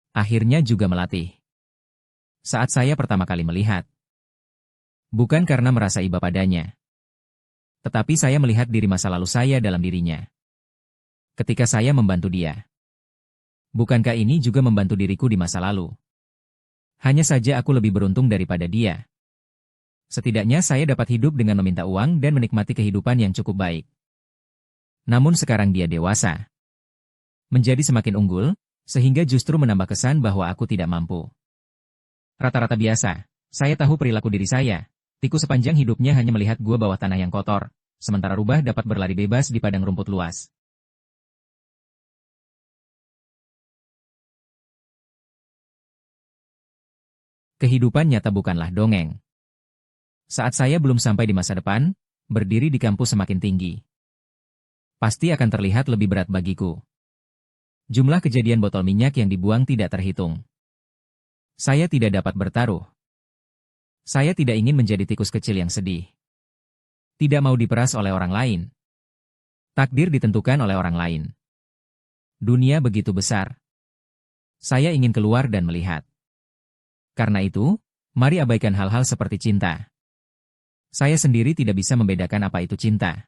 Akhirnya juga melatih. Saat saya pertama kali melihat. Bukan karena merasa iba padanya. Tetapi saya melihat diri masa lalu saya dalam dirinya. Ketika saya membantu dia. Bukankah ini juga membantu diriku di masa lalu? Hanya saja aku lebih beruntung daripada dia. Setidaknya saya dapat hidup dengan meminta uang dan menikmati kehidupan yang cukup baik. Namun sekarang dia dewasa. Menjadi semakin unggul, sehingga justru menambah kesan bahwa aku tidak mampu. Rata-rata biasa, saya tahu perilaku diri saya. Tikus sepanjang hidupnya hanya melihat gua bawah tanah yang kotor, sementara rubah dapat berlari bebas di padang rumput luas. Kehidupan nyata bukanlah dongeng. Saat saya belum sampai di masa depan, berdiri di kampus semakin tinggi. Pasti akan terlihat lebih berat bagiku. Jumlah kejadian botol minyak yang dibuang tidak terhitung. Saya tidak dapat bertaruh. Saya tidak ingin menjadi tikus kecil yang sedih. Tidak mau diperas oleh orang lain. Takdir ditentukan oleh orang lain. Dunia begitu besar. Saya ingin keluar dan melihat. Karena itu, mari abaikan hal-hal seperti cinta. Saya sendiri tidak bisa membedakan apa itu cinta.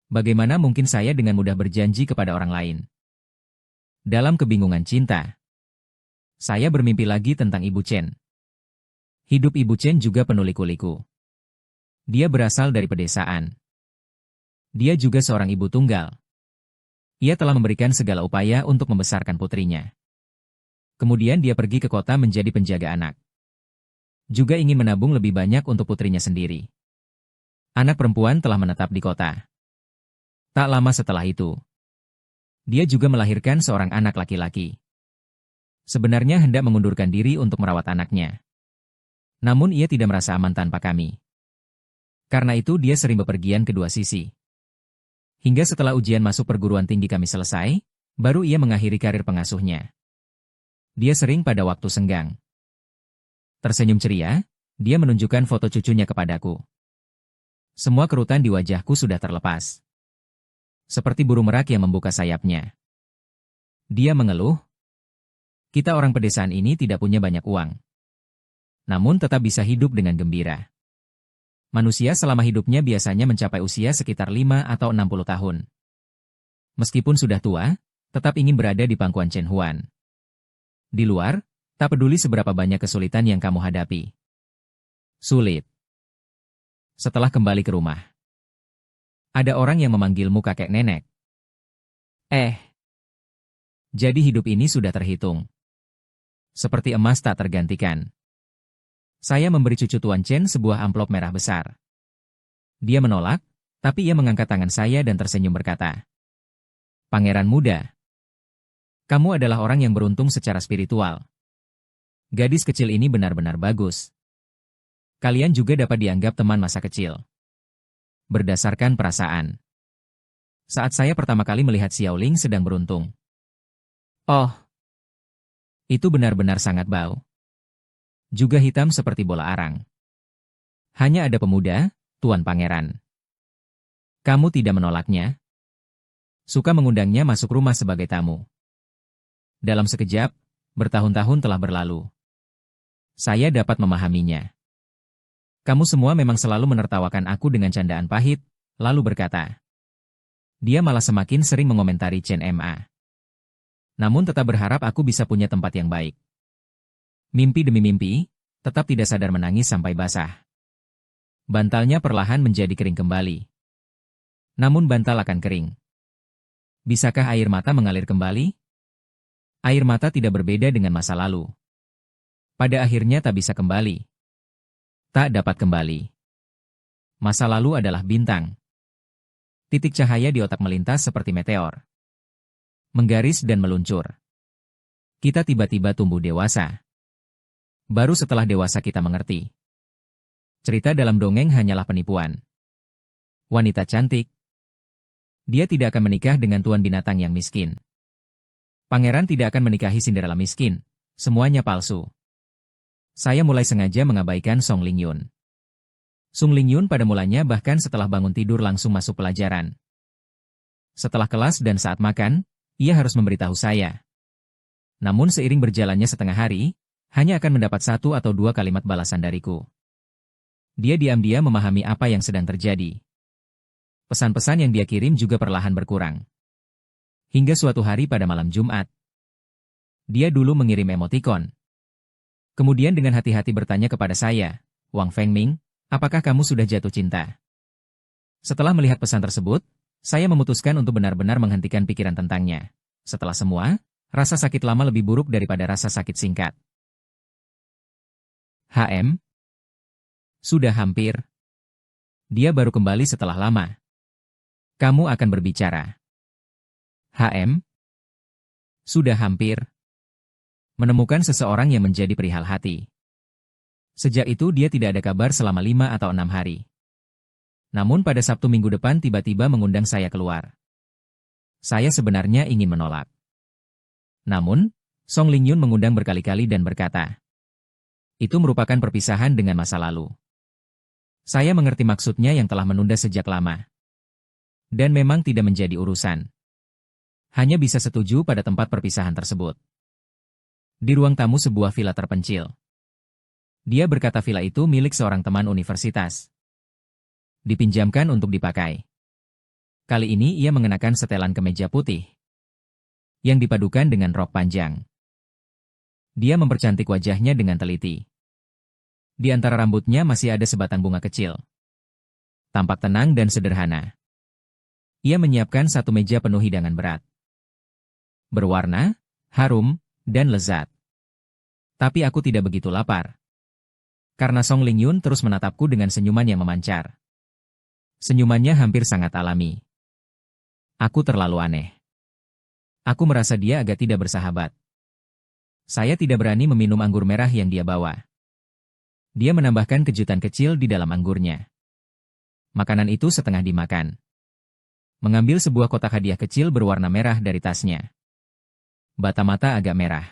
Bagaimana mungkin saya dengan mudah berjanji kepada orang lain? Dalam kebingungan cinta, saya bermimpi lagi tentang Ibu Chen. Hidup Ibu Chen juga penuh liku-liku. Dia berasal dari pedesaan. Dia juga seorang ibu tunggal. Ia telah memberikan segala upaya untuk membesarkan putrinya. Kemudian dia pergi ke kota menjadi penjaga anak. Juga ingin menabung lebih banyak untuk putrinya sendiri. Anak perempuan telah menetap di kota. Tak lama setelah itu, dia juga melahirkan seorang anak laki-laki. Sebenarnya hendak mengundurkan diri untuk merawat anaknya. Namun ia tidak merasa aman tanpa kami. Karena itu dia sering bepergian ke dua sisi. Hingga setelah ujian masuk perguruan tinggi kami selesai, baru ia mengakhiri karir pengasuhnya. Dia sering pada waktu senggang. Tersenyum ceria, dia menunjukkan foto cucunya kepadaku. Semua kerutan di wajahku sudah terlepas. Seperti burung merak yang membuka sayapnya. Dia mengeluh, kita orang pedesaan ini tidak punya banyak uang. Namun tetap bisa hidup dengan gembira. Manusia selama hidupnya biasanya mencapai usia sekitar 5 atau 60 tahun. Meskipun sudah tua, tetap ingin berada di pangkuan Chen Huan. Di luar, tak peduli seberapa banyak kesulitan yang kamu hadapi. Sulit. Setelah kembali ke rumah, ada orang yang memanggilmu kakek nenek. Jadi hidup ini sudah terhitung. Seperti emas tak tergantikan. Saya memberi cucu Tuan Chen sebuah amplop merah besar. Dia menolak, tapi ia mengangkat tangan saya dan tersenyum berkata, Pangeran muda, kamu adalah orang yang beruntung secara spiritual. Gadis kecil ini benar-benar bagus. Kalian juga dapat dianggap teman masa kecil. Berdasarkan perasaan. Saat saya pertama kali melihat Xiaoling sedang beruntung. Oh, itu benar-benar sangat bau. Juga hitam seperti bola arang. Hanya ada pemuda, Tuan Pangeran. Kamu tidak menolaknya? Suka mengundangnya masuk rumah sebagai tamu. Dalam sekejap, bertahun-tahun telah berlalu. Saya dapat memahaminya. Kamu semua memang selalu menertawakan aku dengan candaan pahit, lalu berkata. Dia malah semakin sering mengomentari Chen Ma. Namun tetap berharap aku bisa punya tempat yang baik. Mimpi demi mimpi, tetap tidak sadar menangis sampai basah. Bantalnya perlahan menjadi kering kembali. Namun bantal akan kering. Bisakah air mata mengalir kembali? Air mata tidak berbeda dengan masa lalu. Pada akhirnya tak bisa kembali. Tak dapat kembali. Masa lalu adalah bintang. Titik cahaya di otak melintas seperti meteor. Menggaris dan meluncur. Kita tiba-tiba tumbuh dewasa. Baru setelah dewasa kita mengerti. Cerita dalam dongeng hanyalah penipuan. Wanita cantik. Dia tidak akan menikah dengan tuan binatang yang miskin. Pangeran tidak akan menikahi Cinderella miskin. Semuanya palsu. Saya mulai sengaja mengabaikan Song Lingyun. Sung Lingyun pada mulanya bahkan setelah bangun tidur langsung masuk pelajaran. Setelah kelas dan saat makan, ia harus memberitahu saya. Namun seiring berjalannya setengah hari, hanya akan mendapat 1 atau 2 kalimat balasan dariku. Dia diam-diam memahami apa yang sedang terjadi. Pesan-pesan yang dia kirim juga perlahan berkurang. Hingga suatu hari pada malam Jumat. Dia dulu mengirim emotikon. Kemudian dengan hati-hati bertanya kepada saya, Wang Fengming, apakah kamu sudah jatuh cinta? Setelah melihat pesan tersebut, saya memutuskan untuk benar-benar menghentikan pikiran tentangnya. Setelah semua, rasa sakit lama lebih buruk daripada rasa sakit singkat. HM? Sudah hampir. Dia baru kembali setelah lama. Kamu akan berbicara. HM? Sudah hampir. Menemukan seseorang yang menjadi perihal hati. Sejak itu dia tidak ada kabar selama 5 atau 6 hari. Namun pada Sabtu minggu depan tiba-tiba mengundang saya keluar. Saya sebenarnya ingin menolak. Namun, Song Lingyun mengundang berkali-kali dan berkata, itu merupakan perpisahan dengan masa lalu. Saya mengerti maksudnya yang telah menunda sejak lama. Dan memang tidak menjadi urusan. Hanya bisa setuju pada tempat perpisahan tersebut. Di ruang tamu sebuah villa terpencil. Dia berkata villa itu milik seorang teman universitas. Dipinjamkan untuk dipakai. Kali ini ia mengenakan setelan kemeja putih yang dipadukan dengan rok panjang. Dia mempercantik wajahnya dengan teliti. Di antara rambutnya masih ada sebatang bunga kecil. Tampak tenang dan sederhana. Ia menyiapkan satu meja penuh hidangan berat. Berwarna, harum, dan lezat. Tapi aku tidak begitu lapar. Karena Song Lingyun terus menatapku dengan senyuman yang memancar. Senyumannya hampir sangat alami. Aku terlalu aneh. Aku merasa dia agak tidak bersahabat. Saya tidak berani meminum anggur merah yang dia bawa. Dia menambahkan kejutan kecil di dalam anggurnya. Makanan itu setengah dimakan. Mengambil sebuah kotak hadiah kecil berwarna merah dari tasnya. Bata mata agak merah.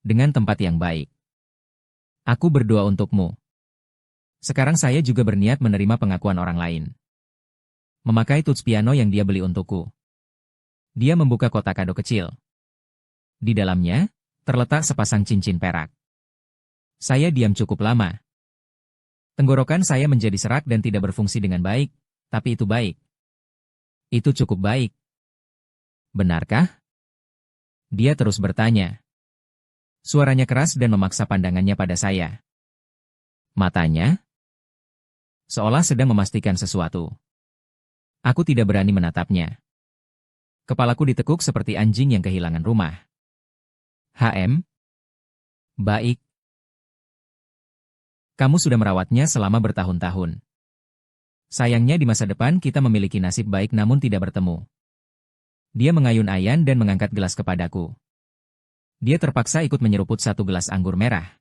Dengan tempat yang baik. Aku berdoa untukmu. Sekarang saya juga berniat menerima pengakuan orang lain. Memakai tuts piano yang dia beli untukku. Dia membuka kotak kado kecil. Di dalamnya, terletak sepasang cincin perak. Saya diam cukup lama. Tenggorokan saya menjadi serak dan tidak berfungsi dengan baik, tapi itu baik. Itu cukup baik. Benarkah? Dia terus bertanya. Suaranya keras dan memaksa pandangannya pada saya. Matanya seolah sedang memastikan sesuatu. Aku tidak berani menatapnya. Kepalaku ditekuk seperti anjing yang kehilangan rumah. HM? Baik. Kamu sudah merawatnya selama bertahun-tahun. Sayangnya di masa depan kita memiliki nasib baik namun tidak bertemu. Dia mengayun-ayun dan mengangkat gelas kepadaku. Dia terpaksa ikut menyeruput satu gelas anggur merah.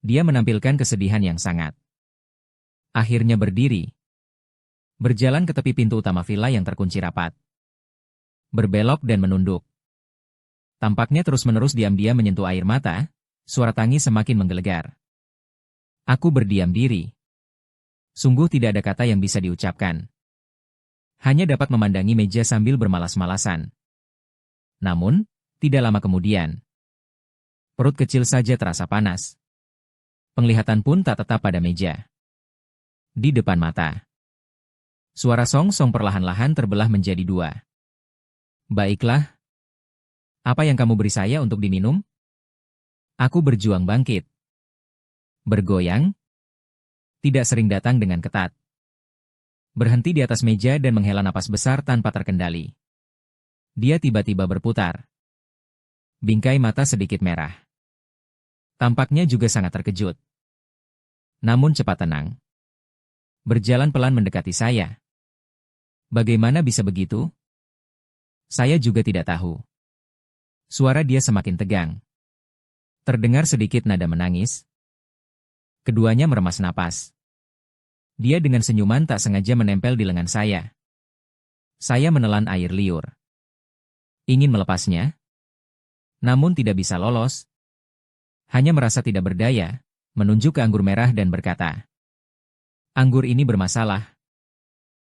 Dia menampilkan kesedihan yang sangat. Akhirnya berdiri. Berjalan ke tepi pintu utama villa yang terkunci rapat. Berbelok dan menunduk. Tampaknya terus-menerus diam-diam menyentuh air mata, suara tangis semakin menggelegar. Aku berdiam diri. Sungguh tidak ada kata yang bisa diucapkan. Hanya dapat memandangi meja sambil bermalas-malasan. Namun, tidak lama kemudian, perut kecil saja terasa panas. Penglihatan pun tak tetap pada meja. Di depan mata. Suara Song-Song perlahan-lahan terbelah menjadi 2. Baiklah. Apa yang kamu beri saya untuk diminum? Aku berjuang bangkit. Bergoyang. Tidak sering datang dengan ketat. Berhenti di atas meja dan menghela napas besar tanpa terkendali. Dia tiba-tiba berputar. Bingkai mata sedikit merah. Tampaknya juga sangat terkejut. Namun cepat tenang. Berjalan pelan mendekati saya. Bagaimana bisa begitu? Saya juga tidak tahu. Suara dia semakin tegang. Terdengar sedikit nada menangis. Keduanya meremas napas. Dia dengan senyuman tak sengaja menempel di lengan saya. Saya menelan air liur. Ingin melepasnya, namun tidak bisa lolos. Hanya merasa tidak berdaya, menunjuk ke anggur merah dan berkata, "Anggur ini bermasalah.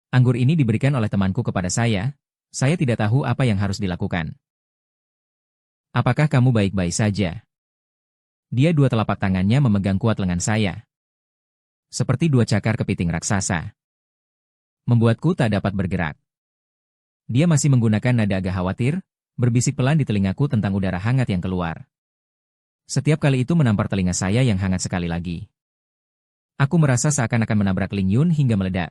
Anggur ini diberikan oleh temanku kepada saya tidak tahu apa yang harus dilakukan. Apakah kamu baik-baik saja?" Dia dua telapak tangannya memegang kuat lengan saya. Seperti dua cakar kepiting raksasa. Membuatku tak dapat bergerak. Dia masih menggunakan nada agak khawatir, berbisik pelan di telingaku tentang udara hangat yang keluar. Setiap kali itu menampar telinga saya yang hangat sekali lagi. Aku merasa seakan-akan menabrak Ling Yun hingga meledak.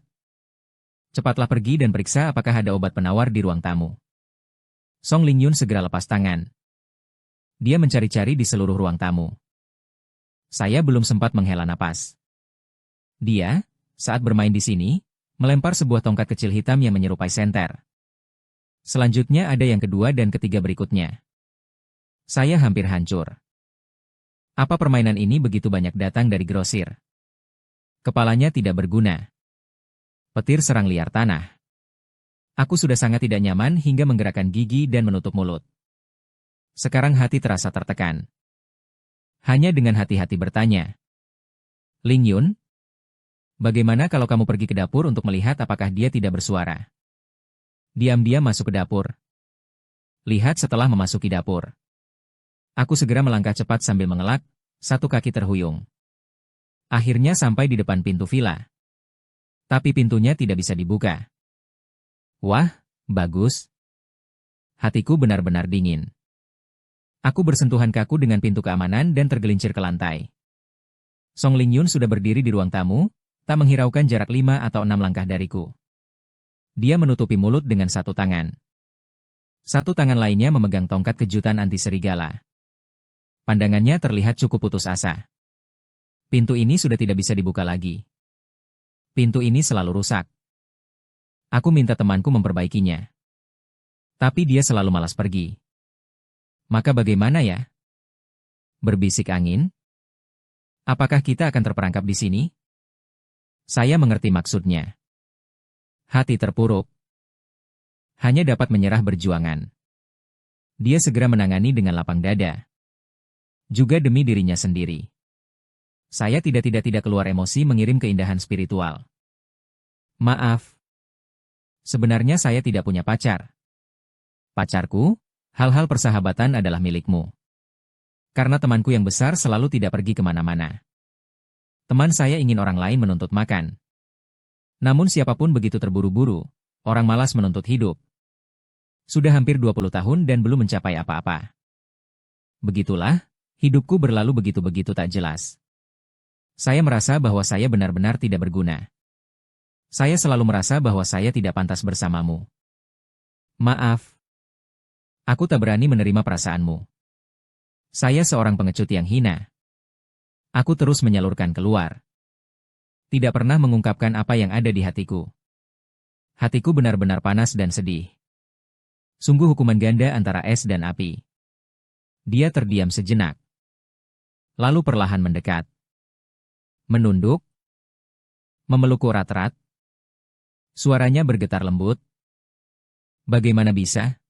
"Cepatlah pergi dan periksa apakah ada obat penawar di ruang tamu." Song Ling Yun segera lepas tangan. Dia mencari-cari di seluruh ruang tamu. Saya belum sempat menghela napas. Dia, saat bermain di sini, melempar sebuah tongkat kecil hitam yang menyerupai senter. Selanjutnya ada yang kedua dan ketiga berikutnya. Saya hampir hancur. Apa permainan ini begitu banyak datang dari grosir? Kepalanya tidak berguna. Petir serang liar tanah. Aku sudah sangat tidak nyaman hingga menggerakkan gigi dan menutup mulut. Sekarang hati terasa tertekan. Hanya dengan hati-hati bertanya, "Ling Yun, bagaimana kalau kamu pergi ke dapur untuk melihat apakah dia tidak bersuara?" Diam-diam masuk ke dapur. Lihat setelah memasuki dapur. Aku segera melangkah cepat sambil mengelak, satu kaki terhuyung. Akhirnya sampai di depan pintu villa. Tapi pintunya tidak bisa dibuka. Wah, bagus. Hatiku benar-benar dingin. Aku bersentuhan kaku dengan pintu keamanan dan tergelincir ke lantai. Song Ling Yun sudah berdiri di ruang tamu, tak menghiraukan jarak 5 atau 6 langkah dariku. Dia menutupi mulut dengan satu tangan. Satu tangan lainnya memegang tongkat kejutan anti serigala. Pandangannya terlihat cukup putus asa. Pintu ini sudah tidak bisa dibuka lagi. Pintu ini selalu rusak. Aku minta temanku memperbaikinya. Tapi dia selalu malas pergi. Maka bagaimana ya? Berbisik angin? Apakah kita akan terperangkap di sini? Saya mengerti maksudnya. Hati terpuruk. Hanya dapat menyerah berjuangan. Dia segera menangani dengan lapang dada. Juga demi dirinya sendiri. Saya tidak keluar emosi mengirim keindahan spiritual. Maaf. Sebenarnya saya tidak punya pacar. Pacarku, hal-hal persahabatan adalah milikmu. Karena temanku yang besar selalu tidak pergi kemana-mana. Teman saya ingin orang lain menuntut makan. Namun siapapun begitu terburu-buru, orang malas menuntut hidup. Sudah hampir 20 tahun dan belum mencapai apa-apa. Begitulah, hidupku berlalu begitu-begitu tak jelas. Saya merasa bahwa saya benar-benar tidak berguna. Saya selalu merasa bahwa saya tidak pantas bersamamu. Maaf. Aku tak berani menerima perasaanmu. Saya seorang pengecut yang hina. Aku terus menyalurkan keluar. Tidak pernah mengungkapkan apa yang ada di hatiku. Hatiku benar-benar panas dan sedih. Sungguh hukuman ganda antara es dan api. Dia terdiam sejenak. Lalu perlahan mendekat. Menunduk. Memelukku erat-erat. Suaranya bergetar lembut. Bagaimana bisa?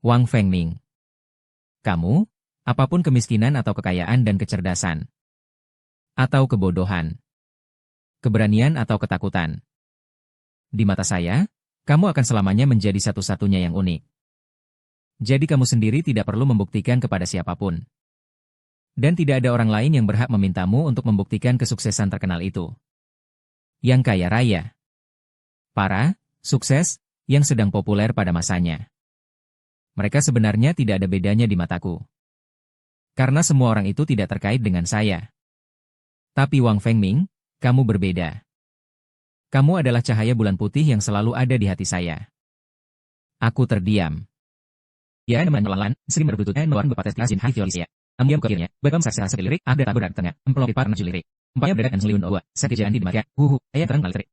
Wang Fengming. Kamu, apapun kemiskinan atau kekayaan dan kecerdasan. Atau kebodohan. Keberanian atau ketakutan. Di mata saya, kamu akan selamanya menjadi satu-satunya yang unik. Jadi kamu sendiri tidak perlu membuktikan kepada siapapun. Dan tidak ada orang lain yang berhak memintamu untuk membuktikan kesuksesan terkenal itu. Yang kaya raya. Para, sukses, yang sedang populer pada masanya. Mereka sebenarnya tidak ada bedanya di mataku. Karena semua orang itu tidak terkait dengan saya. Tapi Wang Fengming, kamu berbeda. Kamu adalah cahaya bulan putih yang selalu ada di hati saya. Aku terdiam. Ya, teman-teman, sering berbututnya nuan berpates klasin hai violisia. Amdiam akhirnya, bagam saksi rasa lirik, ada tak berat tengah, empelopit parna julirik. Empaya berat dan seliun owa, saya kejadian di demaknya, ayah terang malitrik.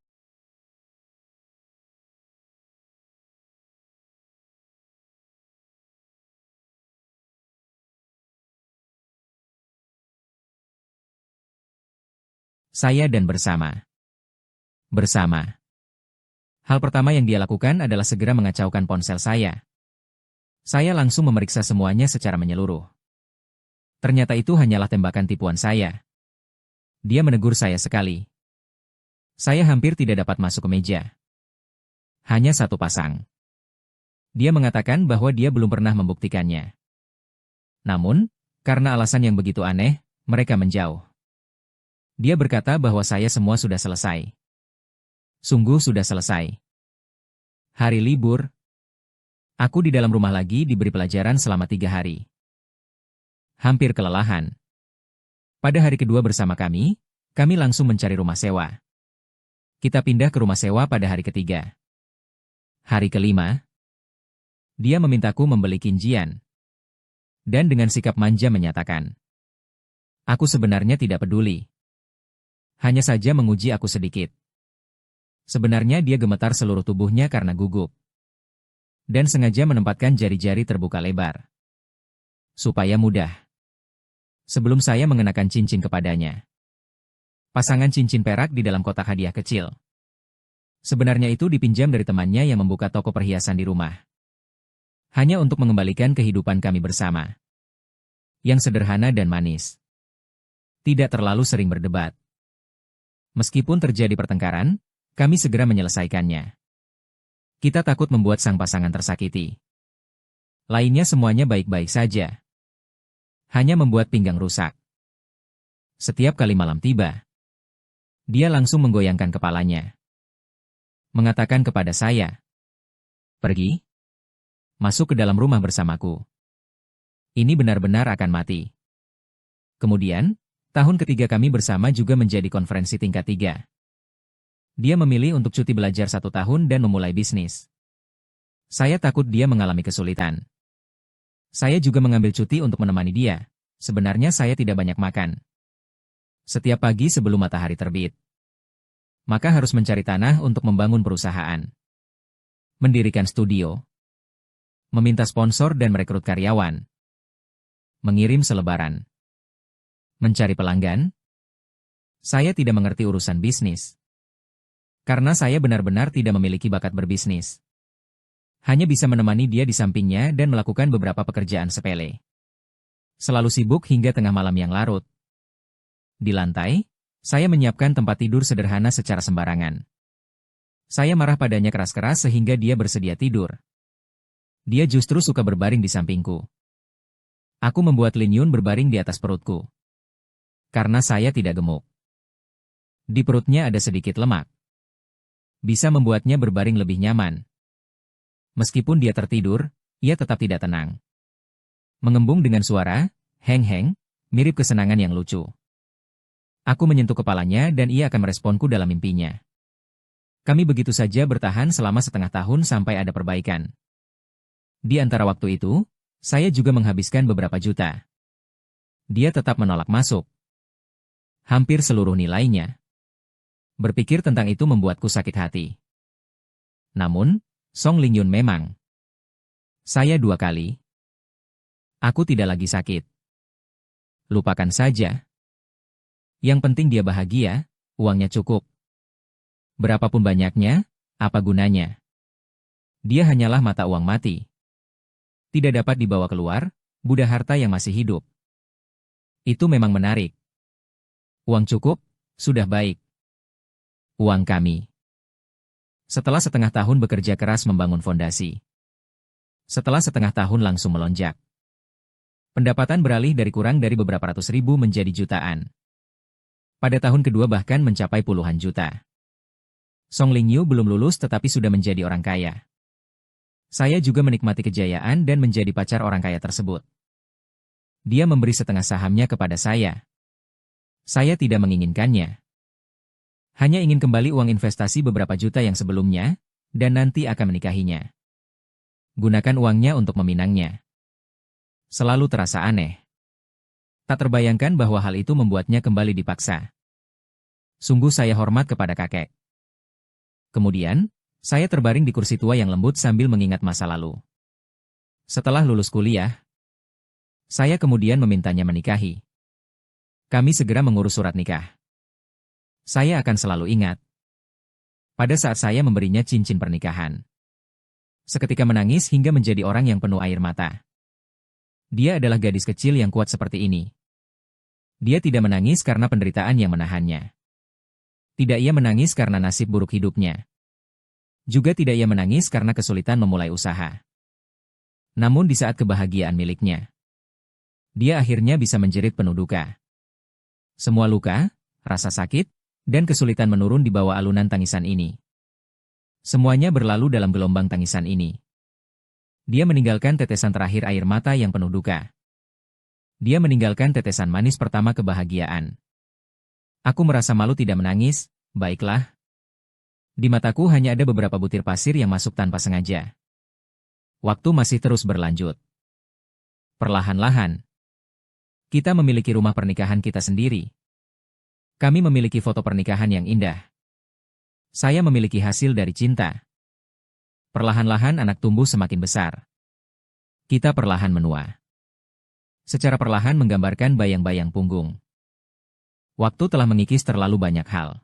Saya dan bersama. bersama. Hal pertama yang dia lakukan adalah segera mengacaukan ponsel saya. Saya langsung memeriksa semuanya secara menyeluruh. Ternyata itu hanyalah tembakan tipuan saya. Dia menegur saya sekali. Saya hampir tidak dapat masuk ke meja. Hanya satu pasang. Dia mengatakan bahwa dia belum pernah membuktikannya. Namun, karena alasan yang begitu aneh, mereka menjauh. Dia berkata bahwa saya semua sudah selesai. Sungguh sudah selesai. Hari libur. Aku di dalam rumah lagi diberi pelajaran selama 3 hari. Hampir kelelahan. Pada hari kedua bersama kami langsung mencari rumah sewa. Kita pindah ke rumah sewa pada hari ketiga. Hari kelima, dia memintaku membeli kinjian. Dan dengan sikap manja menyatakan, aku sebenarnya tidak peduli. Hanya saja menguji aku sedikit. Sebenarnya dia gemetar seluruh tubuhnya karena gugup. Dan sengaja menempatkan jari-jari terbuka lebar. Supaya mudah. Sebelum saya mengenakan cincin kepadanya. Pasangan cincin perak di dalam kotak hadiah kecil. Sebenarnya itu dipinjam dari temannya yang membuka toko perhiasan di rumah. Hanya untuk mengembalikan kehidupan kami bersama. Yang sederhana dan manis. Tidak terlalu sering berdebat. Meskipun terjadi pertengkaran, kami segera menyelesaikannya. Kita takut membuat sang pasangan tersakiti. Lainnya semuanya baik-baik saja. Hanya membuat pinggang rusak. Setiap kali malam tiba, dia langsung menggoyangkan kepalanya. Mengatakan kepada saya, pergi. Masuk ke dalam rumah bersamaku. Ini benar-benar akan mati. Kemudian, tahun ketiga kami bersama juga menjadi konferensi tingkat 3. Dia memilih untuk cuti belajar 1 tahun dan memulai bisnis. Saya takut dia mengalami kesulitan. Saya juga mengambil cuti untuk menemani dia. Sebenarnya saya tidak banyak makan. Setiap pagi sebelum matahari terbit. Maka harus mencari tanah untuk membangun perusahaan. Mendirikan studio. Meminta sponsor dan merekrut karyawan. Mengirim selebaran. Mencari pelanggan. Saya tidak mengerti urusan bisnis. Karena saya benar-benar tidak memiliki bakat berbisnis. Hanya bisa menemani dia di sampingnya dan melakukan beberapa pekerjaan sepele. Selalu sibuk hingga tengah malam yang larut. Di lantai, saya menyiapkan tempat tidur sederhana secara sembarangan. Saya marah padanya keras-keras sehingga dia bersedia tidur. Dia justru suka berbaring di sampingku. Aku membuat Lin Yun berbaring di atas perutku. Karena saya tidak gemuk. Di perutnya ada sedikit lemak. Bisa membuatnya berbaring lebih nyaman. Meskipun dia tertidur, ia tetap tidak tenang. Mengembung dengan suara, heng-heng, mirip kesenangan yang lucu. Aku menyentuh kepalanya dan ia akan meresponku dalam mimpinya. Kami begitu saja bertahan selama 1/2 tahun sampai ada perbaikan. Di antara waktu itu, saya juga menghabiskan beberapa juta. Dia tetap menolak masuk. Hampir seluruh nilainya. Berpikir tentang itu membuatku sakit hati. Namun, Song Ling Yun memang. Saya 2 kali. Aku tidak lagi sakit. Lupakan saja. Yang penting dia bahagia, uangnya cukup. Berapapun banyaknya, apa gunanya? Dia hanyalah mata uang mati. Tidak dapat dibawa keluar, Buddha harta yang masih hidup. Itu memang menarik. Uang cukup, sudah baik. Uang kami. Setelah 1/2 tahun bekerja keras membangun fondasi. Setelah 1/2 tahun langsung melonjak. Pendapatan beralih dari kurang dari beberapa ratus ribu menjadi jutaan. Pada tahun kedua bahkan mencapai puluhan juta. Song Ling Yu belum lulus tetapi sudah menjadi orang kaya. Saya juga menikmati kejayaan dan menjadi pacar orang kaya tersebut. Dia memberi setengah sahamnya kepada saya. Saya tidak menginginkannya. Hanya ingin kembali uang investasi beberapa juta yang sebelumnya, dan nanti akan menikahinya. Gunakan uangnya untuk meminangnya. Selalu terasa aneh. Tak terbayangkan bahwa hal itu membuatnya kembali dipaksa. Sungguh saya hormat kepada kakek. Kemudian, saya terbaring di kursi tua yang lembut sambil mengingat masa lalu. Setelah lulus kuliah, saya kemudian memintanya menikahi. Kami segera mengurus surat nikah. Saya akan selalu ingat. pada saat saya memberinya cincin pernikahan. Seketika menangis hingga menjadi orang yang penuh air mata. Dia adalah gadis kecil yang kuat seperti ini. Dia tidak menangis karena penderitaan yang menahannya. Tidak ia menangis karena nasib buruk hidupnya. Juga tidak ia menangis karena kesulitan memulai usaha. Namun di saat kebahagiaan miliknya, dia akhirnya bisa menjerit penuh duka. Semua luka, rasa sakit, dan kesulitan menurun di bawah alunan tangisan ini. Semuanya berlalu dalam gelombang tangisan ini. Dia meninggalkan tetesan terakhir air mata yang penuh duka. Dia meninggalkan tetesan manis pertama kebahagiaan. Aku merasa malu tidak menangis, baiklah. Di mataku hanya ada beberapa butir pasir yang masuk tanpa sengaja. Waktu masih terus berlanjut. Perlahan-lahan, kita memiliki rumah pernikahan kita sendiri. Kami memiliki foto pernikahan yang indah. Saya memiliki hasil dari cinta. Perlahan-lahan anak tumbuh semakin besar. Kita perlahan menua. Secara perlahan menggambarkan bayang-bayang punggung. Waktu telah mengikis terlalu banyak hal.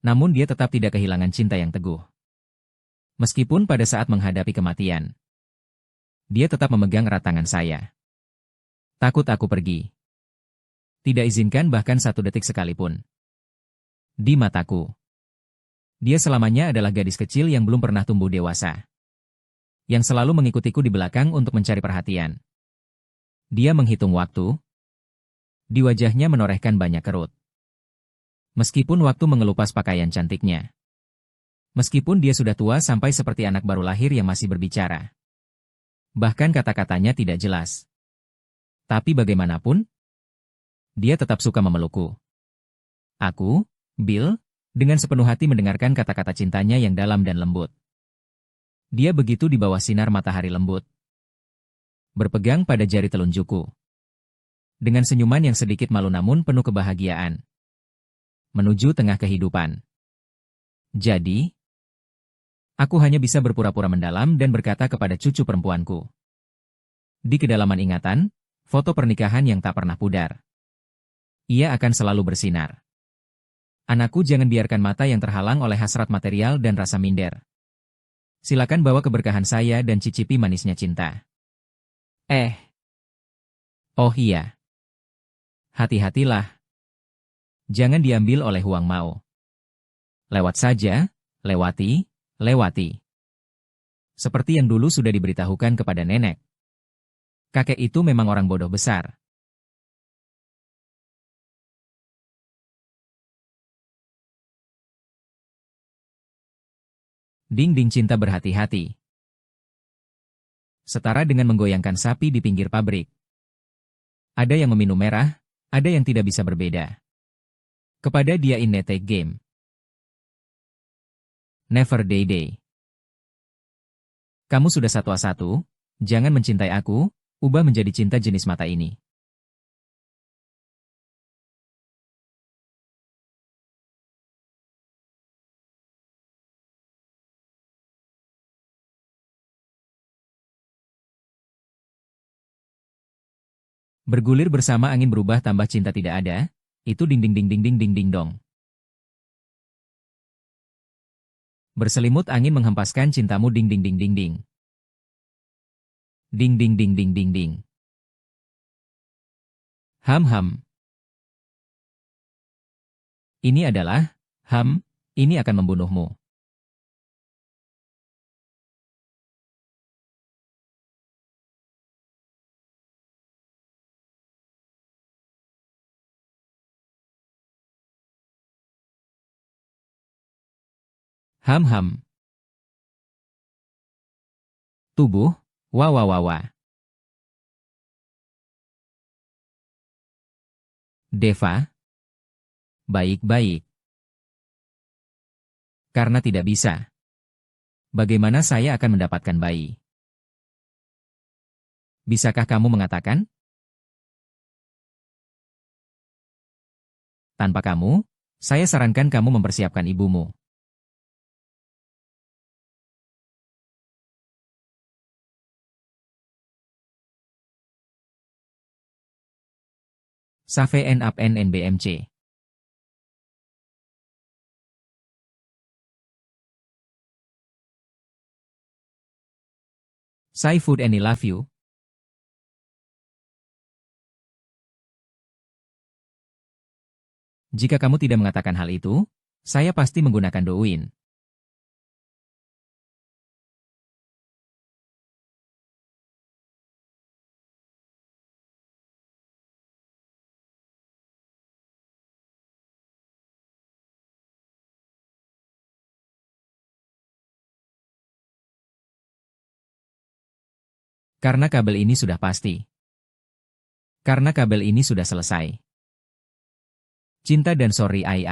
Namun dia tetap tidak kehilangan cinta yang teguh. Meskipun pada saat menghadapi kematian, dia tetap memegang erat tangan saya. Takut aku pergi. Tidak izinkan bahkan satu detik sekalipun. Di mataku, dia selamanya adalah gadis kecil yang belum pernah tumbuh dewasa. Yang selalu mengikutiku di belakang untuk mencari perhatian. Dia menghitung waktu. Di wajahnya menorehkan banyak kerut. Meskipun waktu mengelupas pakaian cantiknya. Meskipun dia sudah tua sampai seperti anak baru lahir yang masih berbicara. Bahkan kata-katanya tidak jelas. Tapi bagaimanapun, dia tetap suka memelukku. Aku, Bill, dengan sepenuh hati mendengarkan kata-kata cintanya yang dalam dan lembut. Dia begitu di bawah sinar matahari lembut. Berpegang pada jari telunjukku. Dengan senyuman yang sedikit malu namun penuh kebahagiaan. Menuju tengah kehidupan. Jadi, aku hanya bisa berpura-pura mendalam dan berkata kepada cucu perempuanku. Di kedalaman ingatan, foto pernikahan yang tak pernah pudar. Ia akan selalu bersinar. Anakku, jangan biarkan mata yang terhalang oleh hasrat material dan rasa minder. Silakan bawa keberkahan saya dan cicipi manisnya cinta. Oh iya. Hati-hatilah. Jangan diambil oleh Huang Mao. Lewat saja, lewati, lewati. Seperti yang dulu sudah diberitahukan kepada nenek. Kakek itu memang orang bodoh besar. Ding-ding cinta berhati-hati. Setara dengan menggoyangkan sapi di pinggir pabrik. Ada yang meminum merah, ada yang tidak bisa berbeda. Kepada dia in take game. Never day. Kamu sudah satu-satu, jangan mencintai aku, ubah menjadi cinta jenis mata ini. Bergulir bersama angin berubah tambah cinta tidak ada, itu ding ding ding ding ding ding ding dong. Berselimut angin menghempaskan cintamu ding ding ding ding ding. Ding ding ding ding ding ding. Ham. Ini adalah, ini akan membunuhmu. Ham. Tubuh, wah. Deva. Baik. Karena tidak bisa. Bagaimana saya akan mendapatkan bayi? Bisakah kamu mengatakan? Tanpa kamu, saya sarankan kamu mempersiapkan ibumu. Save up NBMC. Say food and I love you. Jika kamu tidak mengatakan hal itu, saya pasti menggunakan Douyin. Karena kabel ini sudah pasti. Karena kabel ini sudah selesai. Cinta dan sorry ai.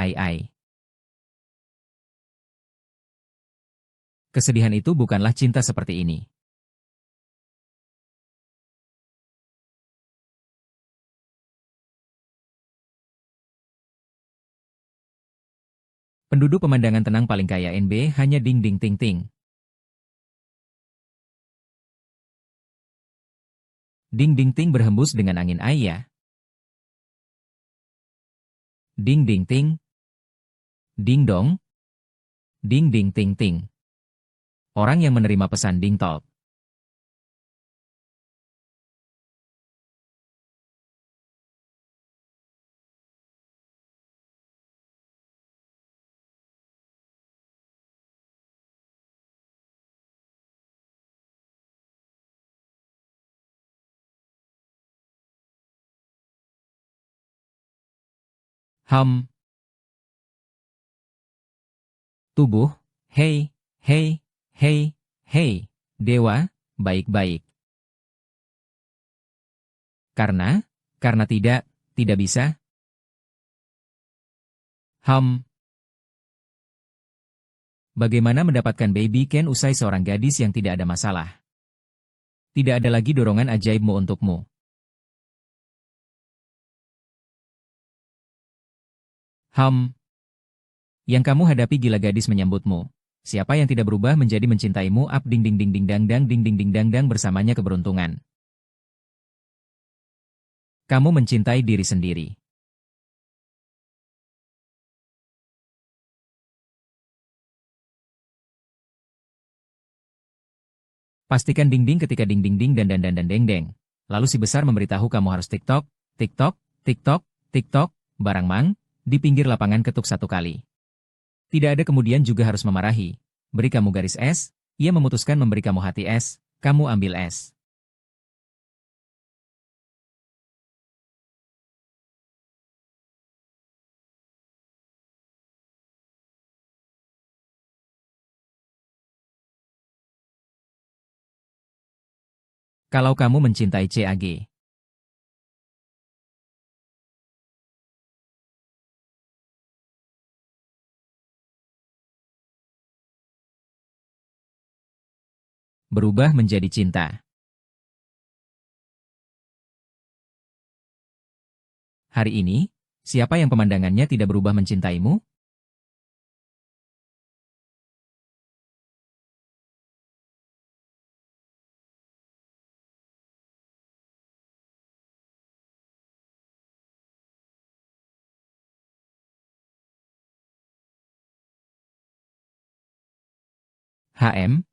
Kesedihan itu bukanlah cinta seperti ini. Penduduk pemandangan tenang paling kaya NB hanya ding ding ting ting. Ding ding ting berhembus dengan angin ayah. Ding ding ting. Ding dong. Ding ding ting ting. Orang yang menerima pesan ding talk. Tubuh, hei, dewa, baik-baik. Karena tidak bisa. Bagaimana mendapatkan baby Ken usai seorang gadis yang tidak ada masalah? Tidak ada lagi dorongan ajaibmu untukmu. Yang kamu hadapi gila gadis menyambutmu. Siapa yang tidak berubah menjadi mencintaimu up ding ding ding ding dang dang ding ding ding dang dang bersamanya keberuntungan. Kamu mencintai diri sendiri. Pastikan ding ding ketika ding ding ding dan deng deng. Lalu si besar memberitahu kamu harus TikTok, TikTok, TikTok, TikTok, barang mang, di pinggir lapangan ketuk 1 kali. Tidak ada kemudian juga harus memarahi. Beri kamu garis es, ia memutuskan memberi kamu hati es, kamu ambil es. Kalau kamu mencintai CAG. Berubah menjadi cinta. Hari ini, siapa yang pemandangannya tidak berubah mencintaimu? HM?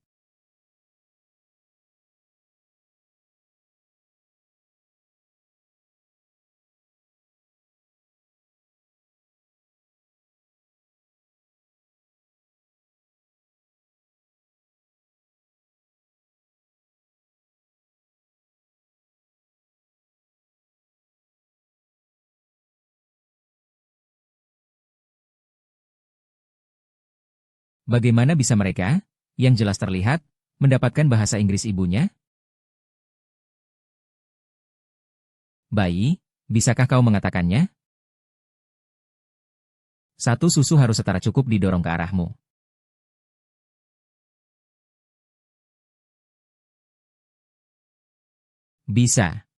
Bagaimana bisa mereka, yang jelas terlihat, mendapatkan bahasa Inggris ibunya? Bayi, bisakah kau mengatakannya? Satu susu harus setara cukup didorong ke arahmu. Bisa.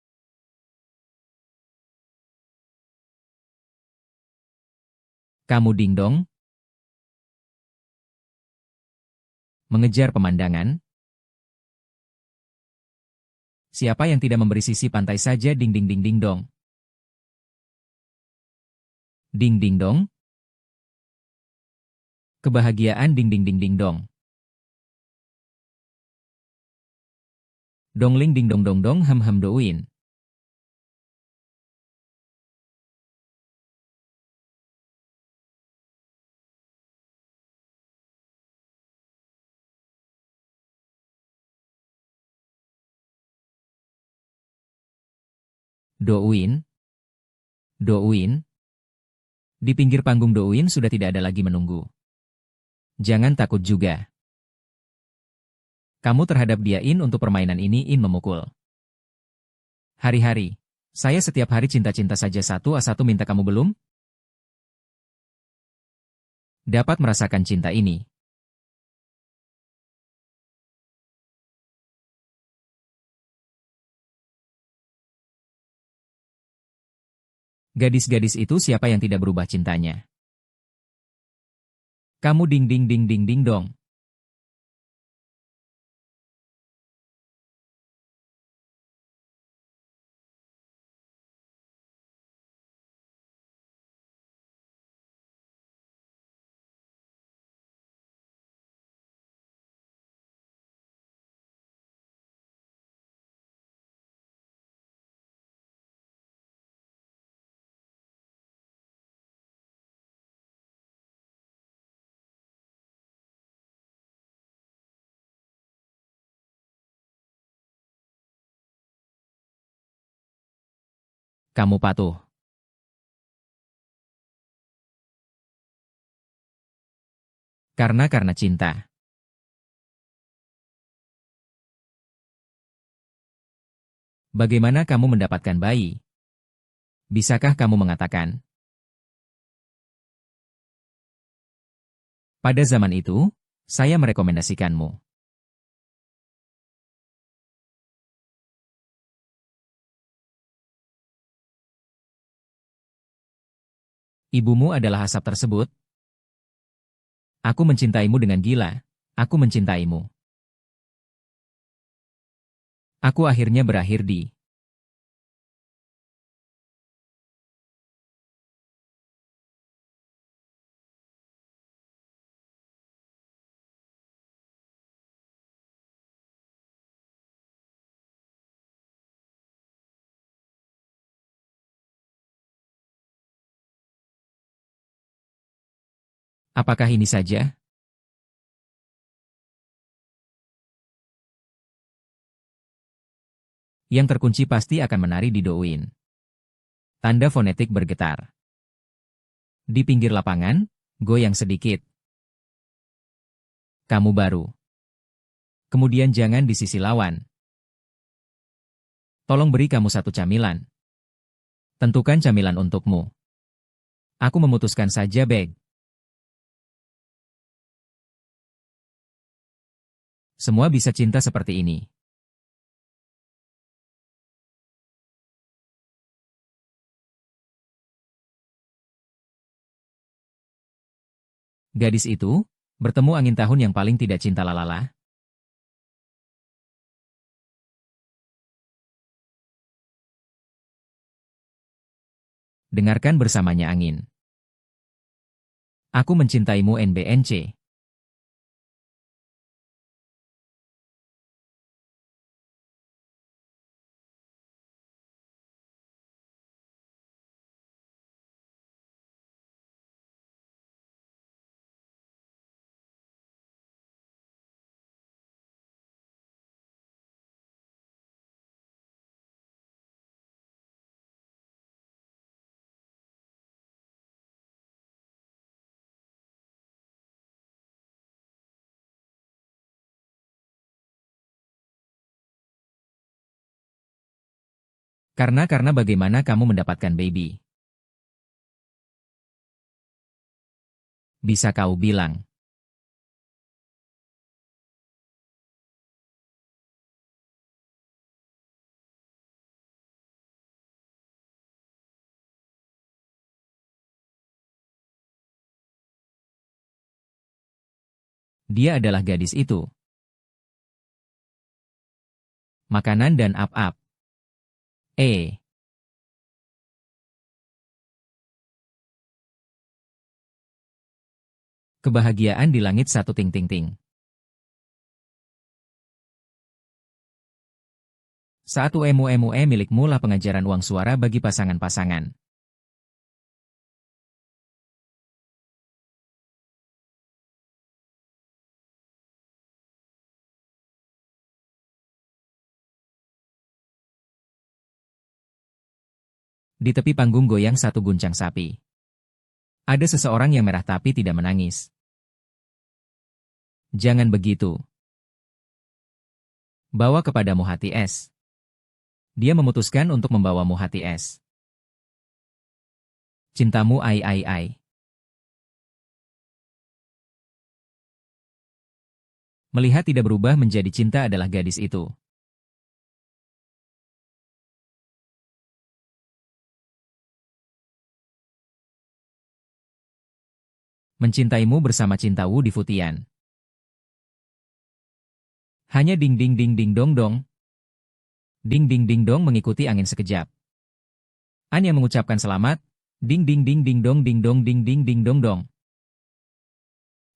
Kamu dingdong? Mengejar pemandangan? Siapa yang tidak memberi sisi pantai saja ding ding ding ding dong? Ding ding dong? Kebahagiaan ding ding ding ding dong. Dongling ding dong dong dong hem hem douin. Douin, Douin. Di pinggir panggung Douin sudah tidak ada lagi menunggu. Jangan takut juga. Kamu terhadap dia In untuk permainan ini In memukul. Hari-hari. Saya setiap hari cinta-cinta saja satu minta kamu belum? Dapat merasakan cinta ini. Gadis-gadis itu siapa yang tidak berubah cintanya? Kamu ding ding ding ding ding dong. Kamu patuh. Karena cinta. Bagaimana kamu mendapatkan bayi? Bisakah kamu mengatakan? Pada zaman itu, saya merekomendasikanmu. Ibumu adalah asap tersebut. Aku mencintaimu dengan gila. Aku mencintaimu. Aku akhirnya berakhir di... Apakah ini saja? Yang terkunci pasti akan menari di Douyin. Tanda fonetik bergetar. Di pinggir lapangan, goyang sedikit. Kamu baru. Kemudian jangan di sisi lawan. Tolong beri kamu satu camilan. Tentukan camilan untukmu. Aku memutuskan saja bag. Semua bisa cinta seperti ini. Gadis itu, bertemu angin tahun yang paling tidak cinta lalala. Dengarkan bersamanya angin. Aku mencintaimu NBNC. Karena bagaimana kamu mendapatkan baby? Bisa kau bilang. Dia adalah gadis itu. Makanan dan up-up. Kebahagiaan di langit satu ting ting ting. Saat UMUMUE milikmu lah pengajaran uang suara bagi pasangan-pasangan. Di tepi panggung goyang satu guncang sapi. Ada seseorang yang merah tapi tidak menangis. Jangan begitu. Bawa kepadamu hati es. Dia memutuskan untuk membawamu hati es. Cintamu ai ai ai. Melihat tidak berubah menjadi cinta adalah gadis itu. Mencintaimu bersama cintawu di Futian. Hanya ding ding ding ding dong dong. Ding ding ding dong mengikuti angin sekejap. An yang mengucapkan selamat. Ding ding ding ding dong ding dong ding ding ding dong dong.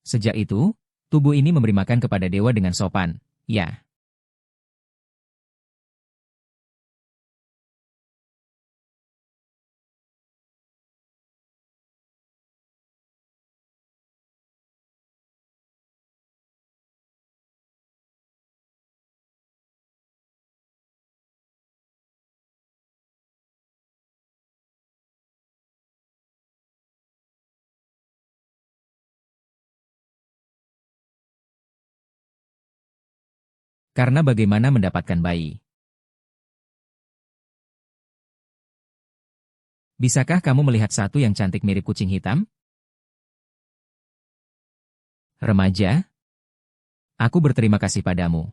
Sejak itu, tubuh ini memberi makan kepada dewa dengan sopan. Ya. Karena bagaimana mendapatkan bayi? Bisakah kamu melihat satu yang cantik mirip kucing hitam? Remaja, aku berterima kasih padamu.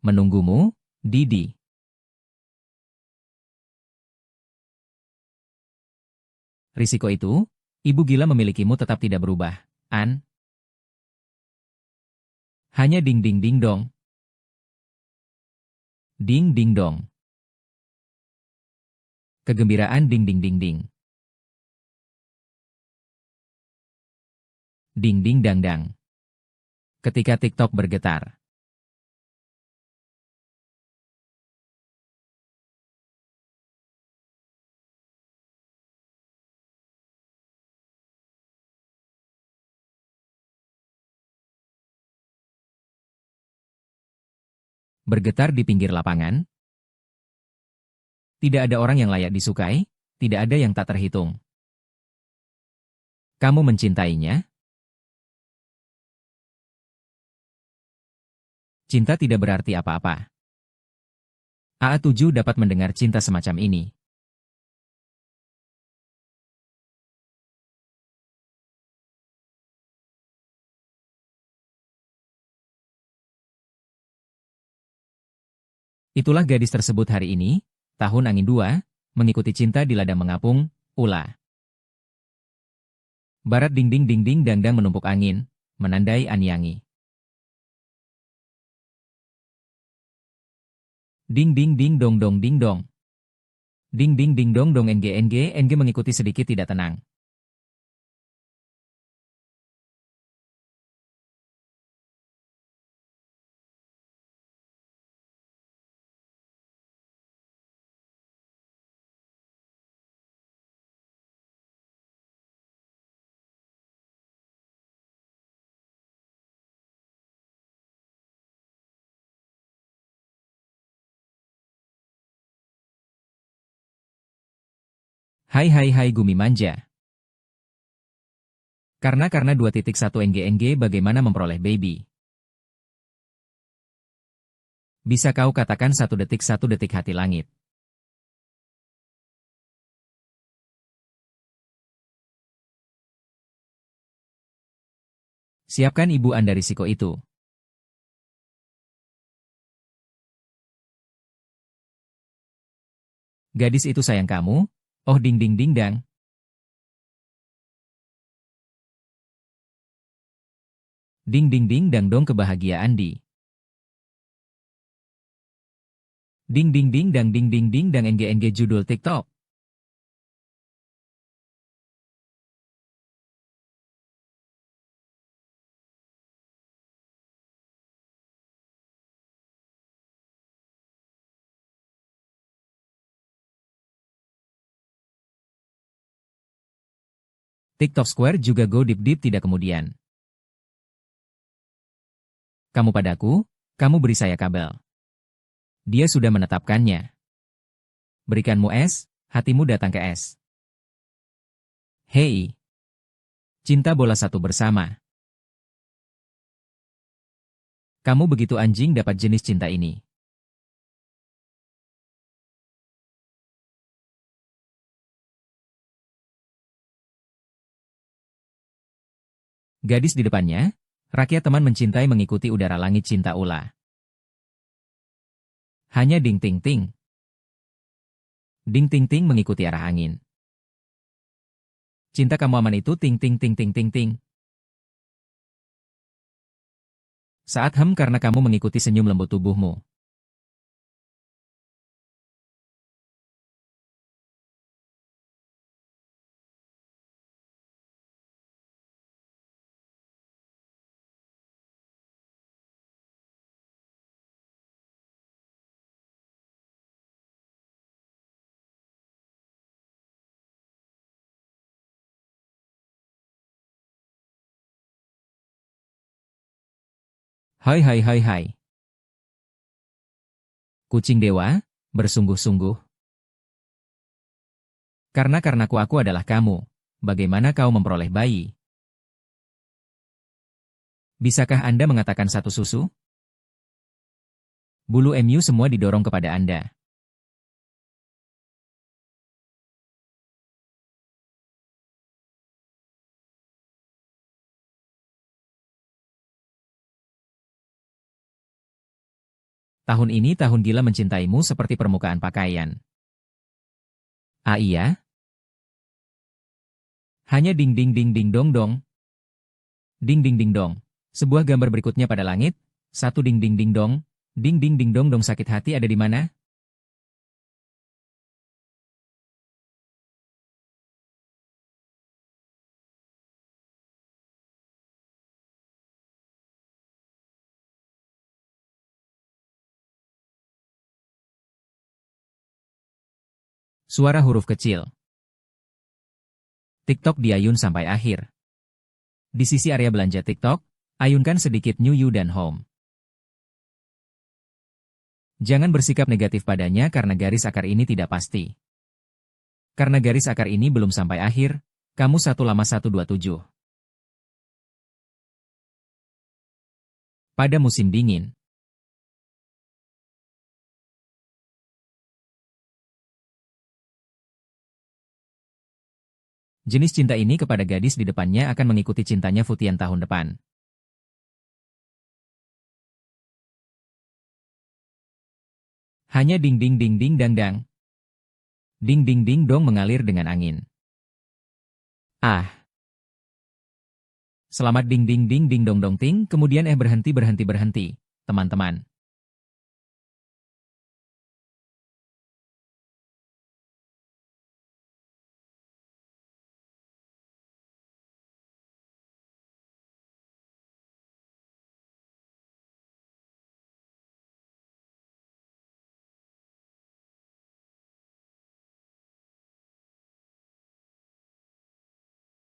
Menunggumu, Didi. Risiko itu, ibu gila memilikimu tetap tidak berubah, An. Hanya ding ding ding dong. Ding ding dong. Kegembiraan ding ding ding ding. Ding ding dang dang. Ketika TikTok bergetar. Bergetar di pinggir lapangan. Tidak ada orang yang layak disukai, tidak ada yang tak terhitung. Kamu mencintainya? Cinta tidak berarti apa-apa. AA7 dapat mendengar cinta semacam ini. Itulah gadis tersebut hari ini, tahun angin 2, mengikuti cinta di ladang mengapung, Ula. Barat ding ding ding ding dang dang menumpuk angin, menandai Anyangi. Ding ding ding dong dong ding dong. Ding ding ding dong dong NG mengikuti sedikit tidak tenang. Hai hai hai Gumi manja. Karena 2.1 NG bagaimana memperoleh baby? Bisa kau katakan 1 detik hati langit. Siapkan ibu Anda risiko itu. Gadis itu sayang kamu? Oh ding ding ding dang. Ding ding ding dang dong kebahagiaan di. Ding ding ding dang NG judul TikTok. TikTok Square juga go deep tidak kemudian. Kamu padaku, kamu beri saya kabel. Dia sudah menetapkannya. Berikanmu es, hatimu datang ke es. Hei. Cinta bola satu bersama. Kamu begitu anjing dapat jenis cinta ini. Gadis di depannya, rakyat teman mencintai mengikuti udara langit cinta Ula. Hanya ding ting ting. Ding ting ting mengikuti arah angin. Cinta kamu aman itu ting ting ting ting ting ting. Saat karena kamu mengikuti senyum lembut tubuhmu. Hai hai hai hai. Kucing dewa, bersungguh-sungguh. Karena aku adalah kamu. Bagaimana kau memperoleh bayi? Bisakah Anda mengatakan satu susu? Bulu MU semua didorong kepada Anda. Tahun ini tahun gila mencintaimu seperti permukaan pakaian. Ah iya? Hanya ding ding ding ding dong dong. Ding ding ding dong. Sebuah gambar berikutnya pada langit. Satu ding ding ding dong. Ding ding ding dong dong sakit hati ada di mana? Suara huruf kecil. TikTok diayun sampai akhir. Di sisi area belanja TikTok, ayunkan sedikit New You dan Home. Jangan bersikap negatif padanya karena garis akar ini tidak pasti. Karena garis akar ini belum sampai akhir, kamu satu lama 127. Pada musim dingin. Jenis cinta ini kepada gadis di depannya akan mengikuti cintanya Futian tahun depan. Hanya ding ding ding ding dang dang. Ding ding ding dong mengalir dengan angin. Ah. Selamat ding ding ding ding dong dong ting, kemudian berhenti, teman-teman.